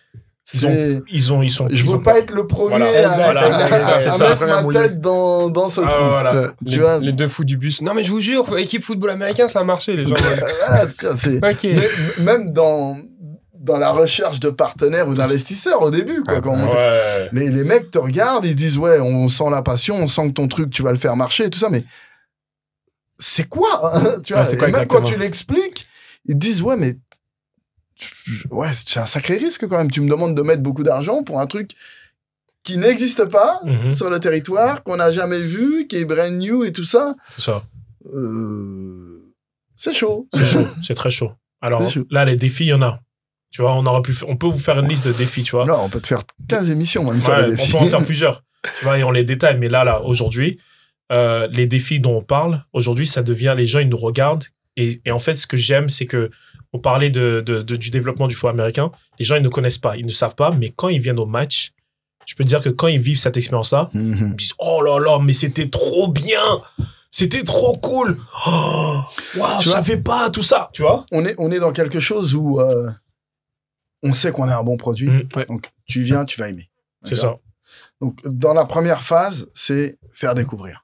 ils sont. Je veux pas être le premier Voilà, c'est à ça. mettre ma tête dans ce Ah, trou. voilà. Tu vois, Les deux fous du bus. Non, mais je vous jure, équipe football américain, ça a marché, les gens. voilà, tu vois, c'est... Ok. Mais même dans la recherche de partenaires ou d'investisseurs au début, quoi. Quand on monte. Ouais. Les mecs te regardent, ils disent, ouais, on sent la passion, on sent que ton truc, tu vas le faire marcher et tout ça, mais c'est quoi, hein, tu vois, Ouais, c'est quoi et même exactement? quand tu l'expliques, ils te disent, ouais, mais ouais, c'est un sacré risque quand même. Tu me demandes de mettre beaucoup d'argent pour un truc qui n'existe pas Mhm. sur le territoire, qu'on n'a jamais vu, qui est brand new et tout ça. C'est ça. C'est chaud. C'est chaud. C'est très chaud. Alors C'est chaud. là, les défis, il y en a. Tu vois, on peut vous faire une liste de défis, tu vois. Non, on peut te faire 15 émissions même sur Ouais, les on défis. peut en faire plusieurs. Tu vois, et on les détaille. Mais là, aujourd'hui, les défis dont on parle, aujourd'hui, ça devient, les gens, ils nous regardent. Et en fait, ce que j'aime, c'est que on parlait du développement du football américain. Les gens, ils ne connaissent pas, ils ne savent pas. Mais quand ils viennent au match, je peux te dire que quand ils vivent cette expérience-là, Mhm. ils disent, oh là là, mais c'était trop bien. C'était trop cool. Oh, waouh, Tu je vois, savais pas tout ça. Tu vois? On est dans quelque chose où on sait qu'on a un bon produit. Mhm. Donc, tu viens, tu vas aimer. C'est D'accord. ça. Donc, dans la première phase, c'est faire découvrir.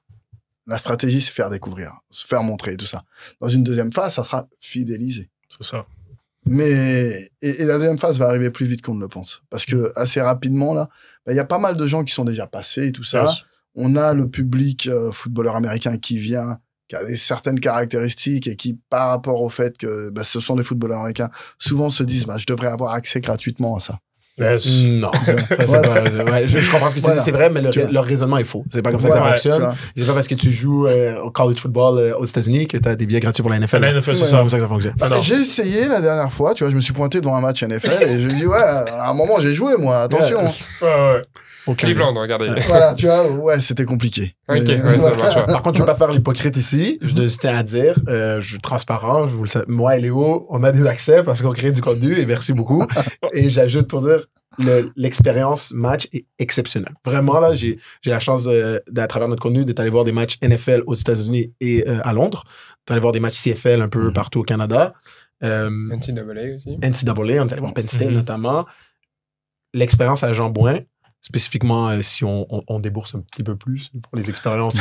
La stratégie, c'est faire découvrir, se faire montrer, tout ça. Dans une deuxième phase, ça sera fidéliser. C'est ça. Mais, et la deuxième phase va arriver plus vite qu'on ne le pense. Parce que, assez rapidement, là, il y a pas mal de gens qui sont déjà passés et tout ça. Yes. On a le public footballeur américain qui vient, qui a certaines caractéristiques et qui, par rapport au fait que ce sont des footballeurs américains, souvent se disent, je devrais avoir accès gratuitement à ça. Yes. Non, ça, c'est Voilà. pas, ouais, je comprends ce que tu Voilà. dis, c'est vrai, mais Tu vois. leur raisonnement est faux. C'est pas comme ça que Voilà, ça fonctionne. tu vois. C'est pas parce que tu joues au college football aux États-Unis que t'as des billets gratuits pour la NFL. La NFL, c'est C'est ça. pas comme ça que ça fonctionne. Ah non. J'ai essayé la dernière fois, tu vois, je me suis pointé devant un match NFL et je me dis, ouais, à un moment, j'ai joué, moi, attention. Ouais. Ouais. Cleveland, regardez. Voilà, tu vois, ouais, c'était compliqué. Ok, Mais, ouais, ça voilà. marche. Ouais. Par contre, je veux pas faire l'hypocrite ici. Je tiens à dire, je suis transparent. Vous le savez, moi et Léo, on a des accès parce qu'on crée du contenu et merci beaucoup. Et j'ajoute pour dire, l'expérience match est exceptionnelle. Vraiment, là, j'ai la chance, à travers notre contenu, d'être allé voir des matchs NFL aux États-Unis et à Londres. D'aller voir des matchs CFL un peu partout au Canada. NCAA aussi. NCAA, on est allé voir Penn State notamment. L'expérience à Jean Bouin, spécifiquement si on débourse un petit peu plus pour les expériences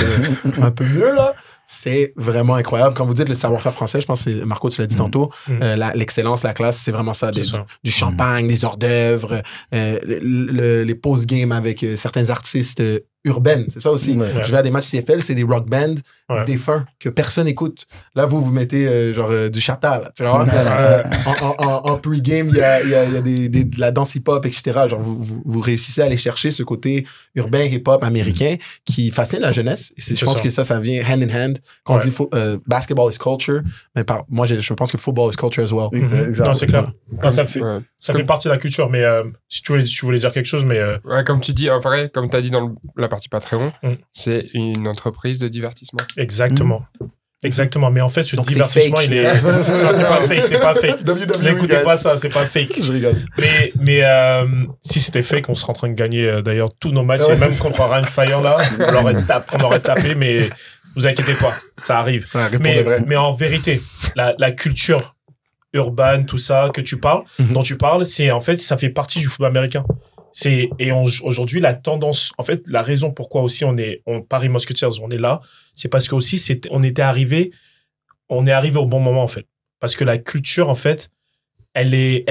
un peu mieux, là, c'est vraiment incroyable. Quand vous dites le savoir-faire français, je pense que c'est, Marco, tu l'as dit tantôt, l'excellence, la classe, c'est vraiment ça. Du champagne, des hors d'œuvre, les post-game avec certains artistes urbaines, c'est ça aussi. Ouais. Je vais à des matchs CFL, c'est des rock bands défunts que personne écoute. Là, vous mettez du chata, là, tu vois. En pre-game, il y a de la danse hip-hop, etc. Genre, vous réussissez à aller chercher ce côté urbain hip-hop américain qui fascine la jeunesse. Et je pense que ça vient hand in hand. Quand on dit basketball is culture, mais moi, je pense que football is culture as well. Non, c'est clair. Non, ça fait Comme- partie de la culture, mais si tu voulais dire quelque chose, mais Ouais, comme tu dis, en vrai, comme tu as dit dans la partie Patreon, c'est une entreprise de divertissement. exactement. Exactement. Mais en fait, ce Donc, c'est divertissement, fake. il est. Non, c'est pas fake, c'est pas fake. WWE, N'écoutez guys. pas ça, c'est pas fake. Je rigole. Mais si c'était fake, on serait en train de gagner d'ailleurs tous nos matchs, et même contre Ryan Fire là, on aurait tapé, mais vous inquiétez pas, ça arrive. Ça arrive pour de vrai. Mais en vérité, la culture urbaine, tout ça que tu parles, dont tu parles, c'est en fait, ça fait partie du football américain. Aujourd'hui, la tendance, en fait, la raison pourquoi aussi Paris Musketeers, on est là, c'est parce que aussi, on est arrivé au bon moment, en fait. Parce que la culture, en fait, elle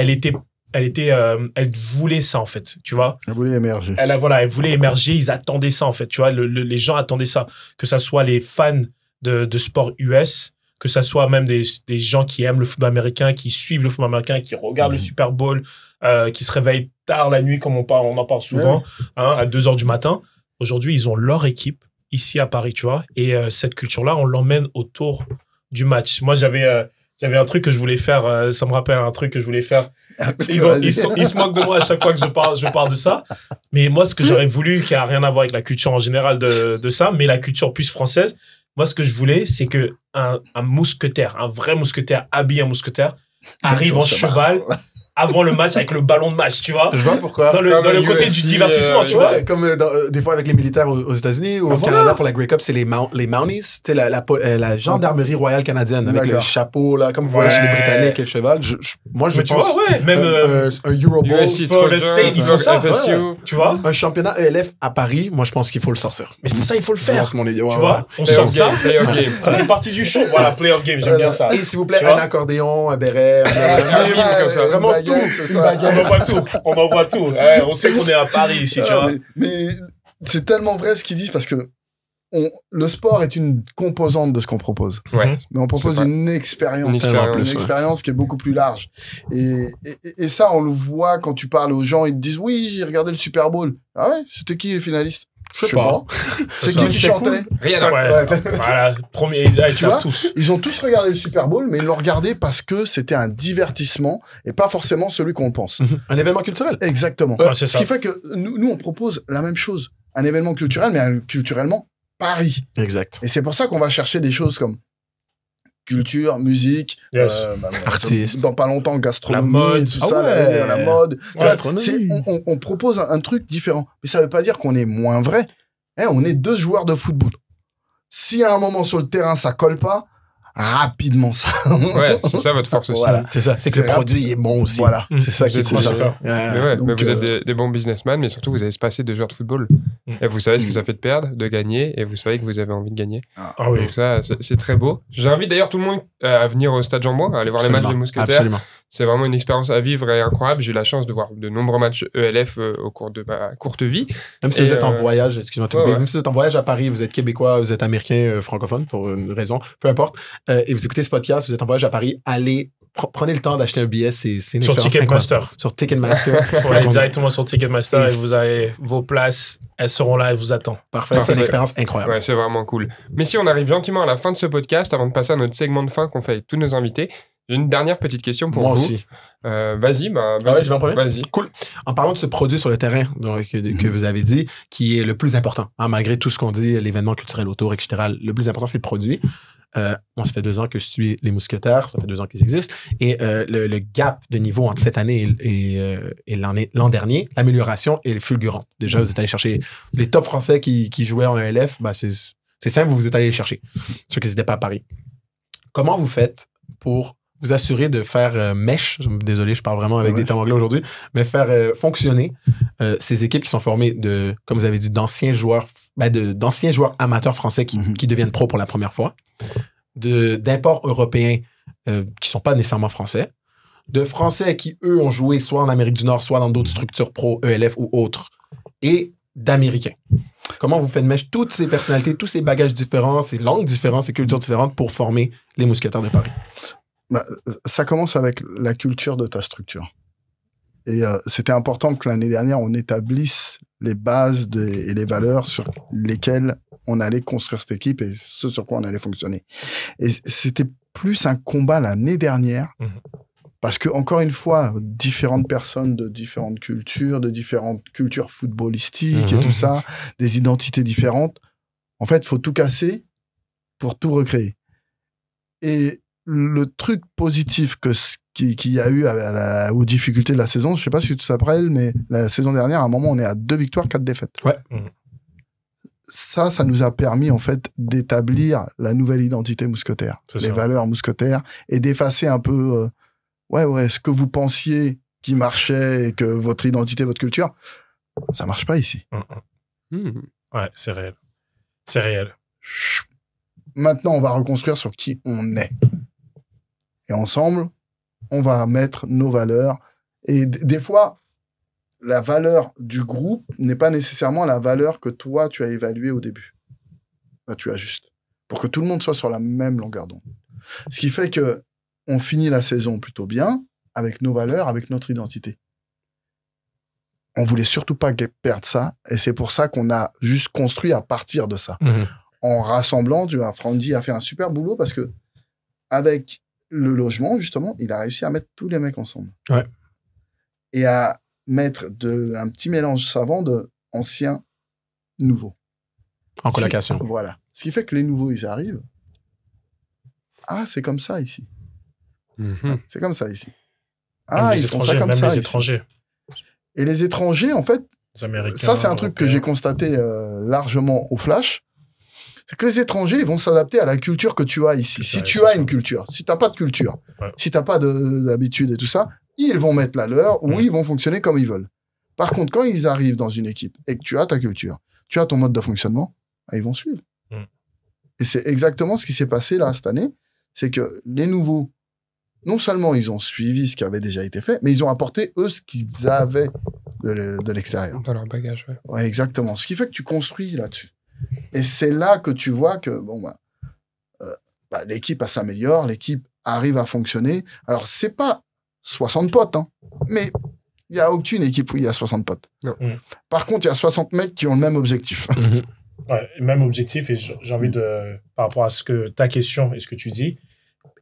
voulait ça, en fait, tu vois. Elle voulait émerger. Elle voulait émerger, ils attendaient ça, en fait, tu vois. Les gens attendaient ça. Que ça soit les fans de sport US, que ça soit même des gens qui aiment le football américain, qui suivent le football américain, qui regardent le Super Bowl, qui se réveillent tard la nuit, comme on en parle souvent, à 2h du matin. Aujourd'hui, ils ont leur équipe ici à Paris, tu vois. Et cette culture-là, on l'emmène autour du match. Moi, j'avais J'avais un truc que je voulais faire, ça me rappelle un truc que je voulais faire. Ils se moquent de moi à chaque fois que je parle de ça. Mais moi, ce que j'aurais voulu, qui a rien à voir avec la culture en général de ça, mais la culture plus française, moi, ce que je voulais, c'est que un mousquetaire, un vrai mousquetaire, habillé en mousquetaire, arrive en cheval avant le match avec le ballon de match, tu vois. Je vois pourquoi. Dans le côté du divertissement, tu vois. Comme des fois avec les militaires aux États-Unis ou au Canada pour la Grey Cup, c'est les Mounties, tu sais, la gendarmerie royale canadienne avec le chapeau, là, comme vous voyez chez les Britanniques et le cheval. Moi, je pense. Même un Euro Bowl. For the State, ils font ça. Tu vois. Un championnat ELF à Paris, moi, je pense qu'il faut le sortir. Mais c'est ça, il faut le faire. Tu vois, on sort ça. Ça fait partie du show. Voilà, playoff game, j'aime bien ça. Et s'il vous plaît, un accordéon, un béret, comme ça. Vraiment tout. On envoie tout. Ouais, on sait qu'on est à Paris ici, tu vois. Mais c'est tellement vrai ce qu'ils disent parce que le sport est une composante de ce qu'on propose. Ouais. Mais on propose une expérience. Une expérience qui est beaucoup plus large. Et ça, on le voit quand tu parles aux gens, ils te disent, oui, j'ai regardé le Super Bowl. Ah ouais? C'était qui les finalistes? Je sais pas. C'est qui chantait? Rien à voir. Voilà, premier, ils savent tous. Ils ont tous regardé le Super Bowl, mais ils l'ont regardé parce que c'était un divertissement et pas forcément celui qu'on pense. Un événement culturel. Exactement. C'est Ce qui fait que nous, on propose la même chose. Un événement culturel, mais culturellement Paris. Exact. Et c'est pour ça qu'on va chercher des choses comme culture, musique, artistes. Dans pas longtemps, gastronomie, la mode, tout ça, la mode. Ouais, on propose un truc différent. Mais ça veut pas dire qu'on est moins vrai. On est 2 joueurs de football. Si à un moment sur le terrain, ça colle pas, rapidement ça. Ouais, c'est ça votre force aussi. Voilà. C'est ça. C'est que le produit est bon aussi. Voilà. C'est ça qui est cool. Mais vous êtes des bons businessmen, mais surtout vous avez se passer de joueurs de football. Et vous savez ce que ça fait de perdre, de gagner, et vous savez que vous avez envie de gagner. Ah oui. Donc ça, c'est très beau. J'invite d'ailleurs tout le monde à venir au Stade Jean-Bouin, à aller voir les matchs des Mousquetaires. Absolument. C'est vraiment une expérience à vivre et incroyable. J'ai eu la chance de voir de nombreux matchs ELF au cours de ma courte vie. Même si vous êtes en voyage, excuse-moi, même si vous êtes en voyage à Paris, vous êtes québécois, vous êtes américain, francophone, pour une raison, peu importe, et vous écoutez ce podcast, vous êtes en voyage à Paris, allez, prenez le temps d'acheter un billet, c'est une expérience Ticketmaster. Sur Ticketmaster. Faut aller directement sur Ticketmaster et vous avez vos places, elles seront là, elles vous attendent. Parfait. C'est une expérience incroyable. Ouais, c'est vraiment cool. Mais si on arrive gentiment à la fin de ce podcast, avant de passer à notre segment de fin qu'on fait avec tous nos invités, j'ai une dernière petite question pour vous. Moi aussi. Vas-y. Je vais en premier. Vas-y. Cool. En parlant de ce produit sur le terrain que vous avez dit, qui est le plus important, malgré tout ce qu'on dit, l'événement culturel autour, etc., le plus important, c'est le produit. Moi, ça fait 2 ans que je suis les Mousquetaires, ça fait 2 ans qu'ils existent, et le gap de niveau entre cette année et l'an dernier, l'amélioration est fulgurante. Déjà, vous êtes allé chercher les top français qui jouaient en ELF, c'est simple, vous êtes allé les chercher, ceux qui n'étaient pas à Paris. Comment vous faites pour vous assurer de faire mesh, désolé, je parle vraiment avec des termes anglais aujourd'hui, mais faire fonctionner ces équipes qui sont formées de, comme vous avez dit, d'anciens joueurs amateurs français qui deviennent pros pour la première fois, d'imports européens qui sont pas nécessairement français, de Français qui, eux, ont joué soit en Amérique du Nord, soit dans d'autres structures pro, ELF ou autres, et d'Américains. Comment vous faites mesh toutes ces personnalités, tous ces bagages différents, ces langues différentes, ces cultures différentes pour former les Mousquetaires de Paris? Ça commence avec la culture de ta structure. Et c'était important que l'année dernière, on établisse les bases et les valeurs sur lesquelles on allait construire cette équipe et ce sur quoi on allait fonctionner. Et c'était plus un combat l'année dernière, parce que, encore une fois, différentes personnes de différentes cultures footballistiques et tout ça, des identités différentes. En fait, il faut tout casser pour tout recréer. Et le truc positif qu'il y a eu aux difficultés de la saison, je sais pas si tu te rappelles, mais la saison dernière, à un moment, on est à 2 victoires, 4 défaites. Ouais. Ça nous a permis, en fait, d'établir la nouvelle identité mousquetaire, les valeurs mousquetaires, et d'effacer un peu, ce que vous pensiez qui marchait et que votre identité, votre culture, ça marche pas ici. Ouais, c'est réel. C'est réel. Maintenant, on va reconstruire sur qui on est. Et ensemble, on va mettre nos valeurs. Et des fois, la valeur du groupe n'est pas nécessairement la valeur que toi, tu as évaluée au début. Là, tu ajustes. Pour que tout le monde soit sur la même longueur d'onde. Ce qui fait que on finit la saison plutôt bien, avec nos valeurs, avec notre identité. On voulait surtout pas perdre ça. Et c'est pour ça qu'on a juste construit à partir de ça. En rassemblant, Frandy a fait un super boulot parce que avec le logement, justement, il a réussi à mettre tous les mecs ensemble. Ouais. Et à mettre un petit mélange savant de anciens, nouveaux. En colocation. Voilà. Ce qui fait que les nouveaux, ils arrivent. Ah, c'est comme ça ici. C'est comme ça ici. Ah, ils font ça comme ça. Même les étrangers. Et les étrangers, en fait, Les Américains, ça, c'est un truc que j'ai constaté largement au Flash. C'est que les étrangers, ils vont s'adapter à la culture que tu as ici. Si tu as une culture, si tu n'as pas de culture, si tu n'as pas d'habitude et tout ça, ils vont mettre la leur ou ils vont fonctionner comme ils veulent. Par contre, quand ils arrivent dans une équipe et que tu as ta culture, tu as ton mode de fonctionnement, ils vont suivre. Et c'est exactement ce qui s'est passé là cette année. C'est que les nouveaux, non seulement ils ont suivi ce qui avait déjà été fait, mais ils ont apporté, eux, ce qu'ils avaient de l'extérieur. Dans leur bagage, ouais. Ouais, exactement. Ce qui fait que tu construis là-dessus. Et c'est là que tu vois que l'équipe s'améliore, l'équipe arrive à fonctionner. Alors, c'est pas 60 potes, hein, mais il n'y a aucune équipe où il y a 60 potes. Non. Par contre, il y a 60 mecs qui ont le même objectif. Ouais, même objectif, et j'ai envie de, par rapport à ta question et ce que tu dis,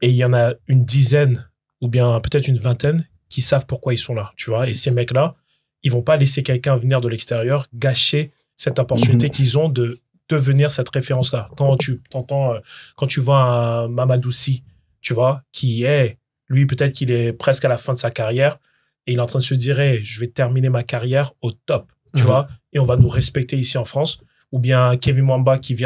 et il y en a une dizaine, ou bien peut-être une vingtaine, qui savent pourquoi ils sont là, tu vois. Et ces mecs-là, ils vont pas laisser quelqu'un venir de l'extérieur gâcher cette opportunité qu'ils ont de devenir cette référence-là. Quand tu vois un Mamadou-Sy, tu vois, lui, peut-être qu'il est presque à la fin de sa carrière, et il est en train de se dire, hey, je vais terminer ma carrière au top, tu vois, et on va nous respecter ici en France. Ou bien Kevin Mwamba qui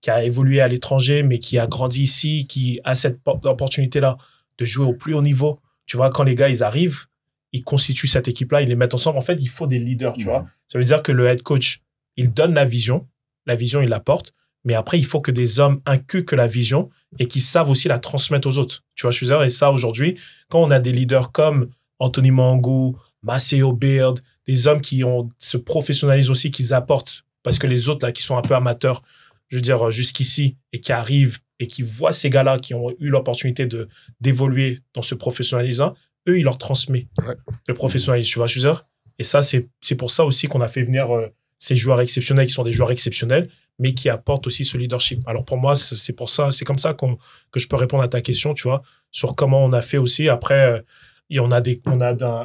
a évolué à l'étranger, mais qui a grandi ici, qui a cette opportunité-là de jouer au plus haut niveau. Tu vois, quand les gars, ils arrivent, ils constituent cette équipe-là, ils les mettent ensemble. En fait, il faut des leaders, tu vois. Ça veut dire que le head coach, il donne la vision, il l'apporte, mais après, il faut que des hommes inculquent la vision et qui savent aussi la transmettre aux autres. Tu vois, je veux dire, et ça, aujourd'hui, quand on a des leaders comme Anthony Mangou, Maceo Beard, des hommes qui se professionnalisent aussi, qu'ils apportent. Parce que les autres, là, qui sont un peu amateurs, je veux dire, jusqu'ici, et qui arrivent et qui voient ces gars-là qui ont eu l'opportunité d'évoluer dans ce professionnalisme, eux, ils leur transmettent le professionnalisme, tu vois, je veux dire. Et ça, c'est pour ça aussi qu'on a fait venir ces joueurs exceptionnels qui sont des joueurs exceptionnels, mais qui apportent aussi ce leadership. Alors, pour moi, c'est pour ça, c'est comme ça que je peux répondre à ta question, tu vois, sur comment on a fait aussi. Après, on a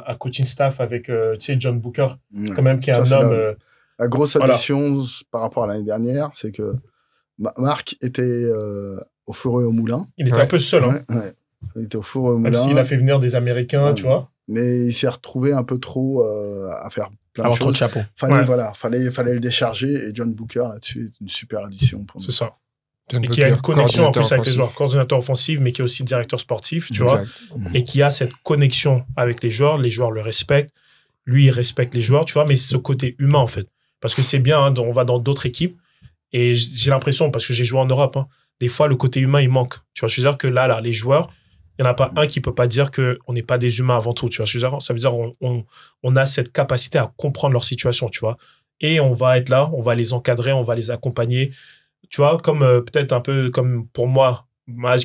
un coaching staff avec, tu sais, John Booker, quand même, qui est un homme... La grosse addition par rapport à l'année dernière, c'est que Marc était au four et au moulin. Il était un peu seul. Hein. Il était au four et au moulin. Même s'il a fait venir des Américains, tu vois. Mais il s'est retrouvé un peu trop à faire plein de choses. Trop de chapeaux. Fallait le décharger. Et John Booker, là-dessus, est une super addition pour nous. C'est ça. John et Booker, qui a une connexion en plus avec les offensif. joueurs. Coordinateur offensif, mais qui est aussi directeur sportif, tu vois. Et qui a cette connexion avec les joueurs le respectent. Lui, il respecte les joueurs, tu vois. Mais ce côté humain, en fait. Parce que c'est bien, hein, on va dans d'autres équipes et j'ai l'impression, parce que j'ai joué en Europe, hein, des fois, le côté humain, il manque. Tu vois, je veux dire que là, les joueurs, il n'y en a pas un qui peut pas dire qu'on n'est pas des humains avant tout. Tu vois, je veux dire, ça veut dire on a cette capacité à comprendre leur situation, tu vois. Et on va être là, on va les encadrer, on va les accompagner. Tu vois, comme peut-être un peu comme pour moi,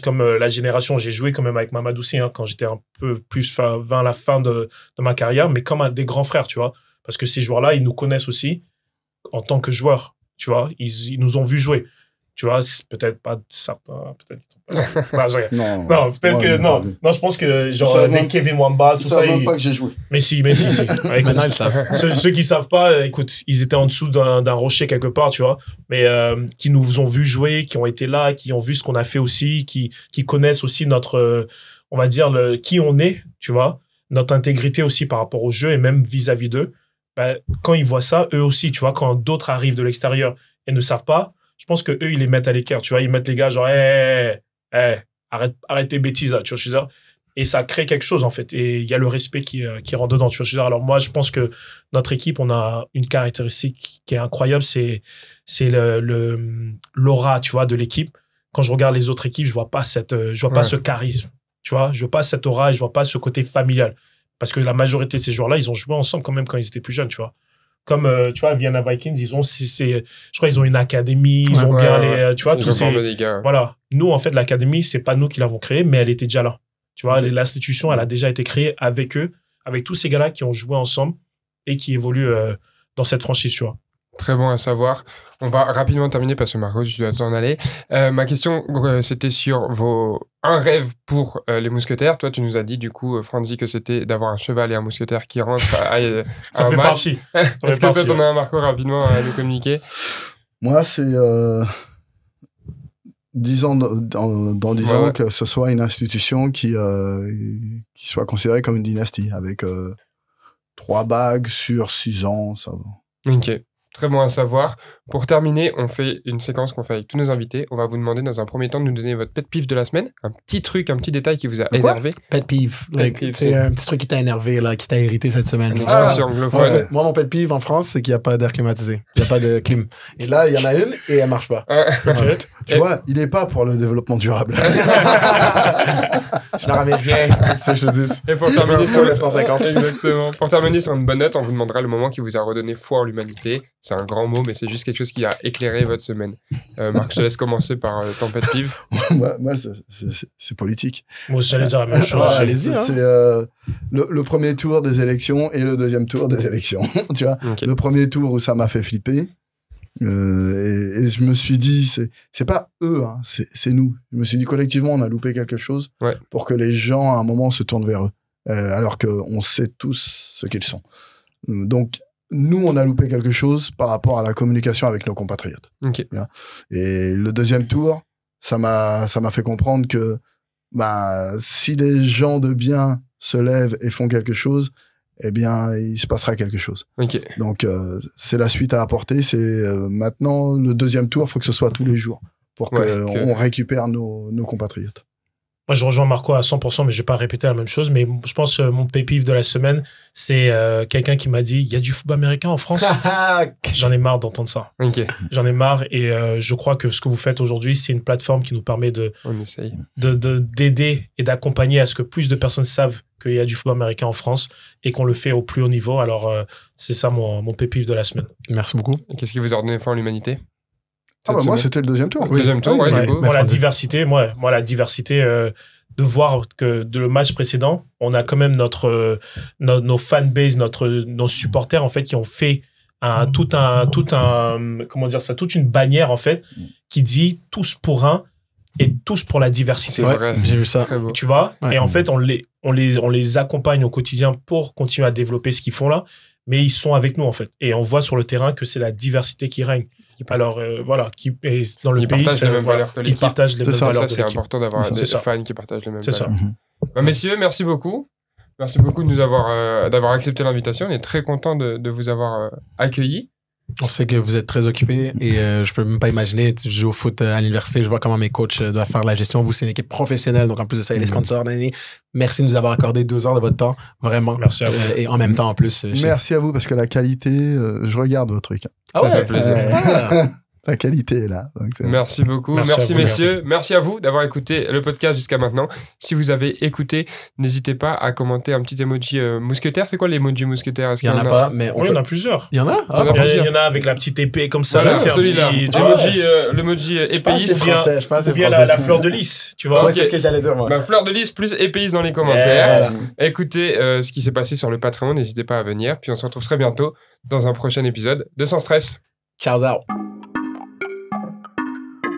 comme la génération, j'ai joué quand même avec Mamadou-Sy, hein, quand j'étais un peu plus vers la fin de ma carrière, mais comme des grands frères, tu vois. Parce que ces joueurs-là, ils nous connaissent aussi en tant que joueurs, tu vois, ils nous ont vu jouer, tu vois, c'est peut-être pas certains, peut-être non, peut-être que non, je pense que genre des Kevin Mwamba, tout ça, même pas que j'ai joué. Mais si. Maintenant ils savent. Ceux qui savent pas, écoute, ils étaient en dessous d'un rocher quelque part, tu vois, mais qui nous ont vu jouer, qui ont été là, qui ont vu ce qu'on a fait aussi, qui connaissent aussi notre, on va dire qui on est, tu vois, notre intégrité aussi par rapport au jeu et même vis-à-vis d'eux. Quand ils voient ça, eux aussi, tu vois, quand d'autres arrivent de l'extérieur et ne savent pas, je pense que eux ils les mettent à l'écart, tu vois, ils mettent les gars genre, arrête tes bêtises, là, tu vois, je veux dire. Et ça crée quelque chose, en fait. Et il y a le respect qui rentre dedans, tu vois, je veux dire. Alors moi, je pense que notre équipe, on a une caractéristique qui est incroyable, c'est l'aura, tu vois, de l'équipe. Quand je regarde les autres équipes, je vois pas pas ce charisme, tu vois, je vois pas cette aura et je vois pas ce côté familial. Parce que la majorité de ces joueurs-là, ils ont joué ensemble quand même quand ils étaient plus jeunes, tu vois. Comme, tu vois, Vienna Vikings, je crois qu'ils ont une académie, ils ont bien tu vois, tous ces... Voilà. Nous, en fait, l'académie, c'est pas nous qui l'avons créée, mais elle était déjà là. Tu vois, l'institution, elle a déjà été créée avec eux, avec tous ces gars-là qui ont joué ensemble et qui évoluent dans cette franchise, tu vois. Très bon à savoir. On va rapidement terminer parce que Marco, tu dois t'en aller. Ma question, c'était sur un rêve pour les mousquetaires. Toi, tu nous as dit, du coup, Franzi, que c'était d'avoir un cheval et un mousquetaire qui rentrent à Ça un fait match. partie. Est-ce que toi, t'en as un, Marco, rapidement à nous communiquer? Moi, c'est 10 ans, dans 10 ans, que ce soit une institution qui soit considérée comme une dynastie, avec 3 bagues sur 6 ans, ça va. Ok. Très bon à savoir. Pour terminer, on fait une séquence qu'on fait avec tous nos invités. On va vous demander dans un premier temps de nous donner votre pet peeve de la semaine. Un petit truc, un petit détail qui vous a énervé. Pet peeve. C'est un petit truc qui t'a énervé, là, qui t'a irrité cette semaine. Une expression anglophone. Ouais. Moi, mon pet peeve en France, c'est qu'il n'y a pas d'air climatisé. Il n'y a pas de clim. Et là, il y en a une et elle marche pas. Tu vois, il n'est pas pour le développement durable. Je leur ramène rien. C'est ce que je te dis. Et pour terminer sur le 150. Exactement. Pour terminer sur une bonne note, on vous demandera le moment qui vous a redonné foi en l'humanité. C'est un grand mot, mais c'est juste quelque chose qui a éclairé votre semaine. Marc, je te laisse commencer par ton pet peeve. Moi, c'est politique. Moi, j'allais dire la même chose. Allez-y. C'est le premier tour des élections et le deuxième tour des élections. Tu vois, Okay. le premier tour où ça m'a fait flipper. Et je me suis dit, c'est pas eux, hein, c'est nous. Je me suis dit, collectivement, on a loupé quelque chose pour que les gens, à un moment, se tournent vers eux. Alors qu'on sait tous ce qu'ils sont. Donc, nous, on a loupé quelque chose par rapport à la communication avec nos compatriotes. Okay. Et le deuxième tour, ça m'a fait comprendre que si les gens de bien se lèvent et font quelque chose, eh bien, il se passera quelque chose. Okay. Donc, c'est la suite à apporter. C'est maintenant, le deuxième tour, il faut que ce soit tous les jours pour qu'on récupère nos compatriotes. Moi, je rejoins Marco à 100%, mais je vais pas répéter la même chose. Mais je pense que mon pet peeve de la semaine, c'est quelqu'un qui m'a dit, il y a du football américain en France. J'en ai marre d'entendre ça. Okay. J'en ai marre et je crois que ce que vous faites aujourd'hui, c'est une plateforme qui nous permet on essaye. d'aider et d'accompagner à ce que plus de personnes savent qu'il y a du football américain en France et qu'on le fait au plus haut niveau. Alors, c'est ça mon pet peeve de la semaine. Merci beaucoup. Et qu'est-ce qui vous a redonné foi en l'humanité? Moi, c'était le deuxième tour. Oui. Deuxième tour, du coup. Moi, la diversité, de voir que de le match précédent, on a quand même nos fanbase, nos supporters, en fait, qui ont fait toute une bannière, en fait, qui dit tous pour un et tous pour la diversité. C'est vrai. J'ai vu ça. Tu vois? Ouais. Et en fait, on les accompagne au quotidien pour continuer à développer ce qu'ils font là, mais ils sont avec nous, en fait. Et on voit sur le terrain que c'est la diversité qui règne. Alors, dans le pays, partagent les mêmes valeurs que l'équipe. Ils partagent les mêmes valeurs de c'est l'équipe. important d'avoir des fans qui partagent les mêmes valeurs. C'est ça. Messieurs, merci beaucoup. Merci beaucoup de nous d'avoir accepté l'invitation. On est très content de vous avoir accueillis. On sait que vous êtes très occupés et je peux même pas imaginer. Je joue au foot à l'université, je vois comment mes coachs doivent faire la gestion. Vous, c'est une équipe professionnelle, donc en plus de ça, il y a les sponsors d'année. Merci de nous avoir accordé 2 heures de votre temps, vraiment. Merci à vous. Et en même temps, en plus. Merci à vous parce que la qualité, je regarde vos trucs. Ah ouais, ça fait plaisir. La qualité est là. Donc merci beaucoup. Merci messieurs. Merci à vous d'avoir écouté le podcast jusqu'à maintenant. Si vous avez écouté, n'hésitez pas à commenter un petit emoji mousquetaire. C'est quoi l'emoji mousquetaire? Il y en a pas, mais il y en a plusieurs. Il y en a? Il y en a avec la petite épée comme ça. Voilà, celui-là. L'emoji épéiste vient la fleur de lys, tu vois. Ouais, c'est ce que j'allais dire, moi. Fleur de lys plus épéiste dans les commentaires. Écoutez ce qui s'est passé sur le Patreon. N'hésitez pas à venir. Puis on se retrouve très bientôt dans un prochain épisode de Sans Stress. Ciao, ciao.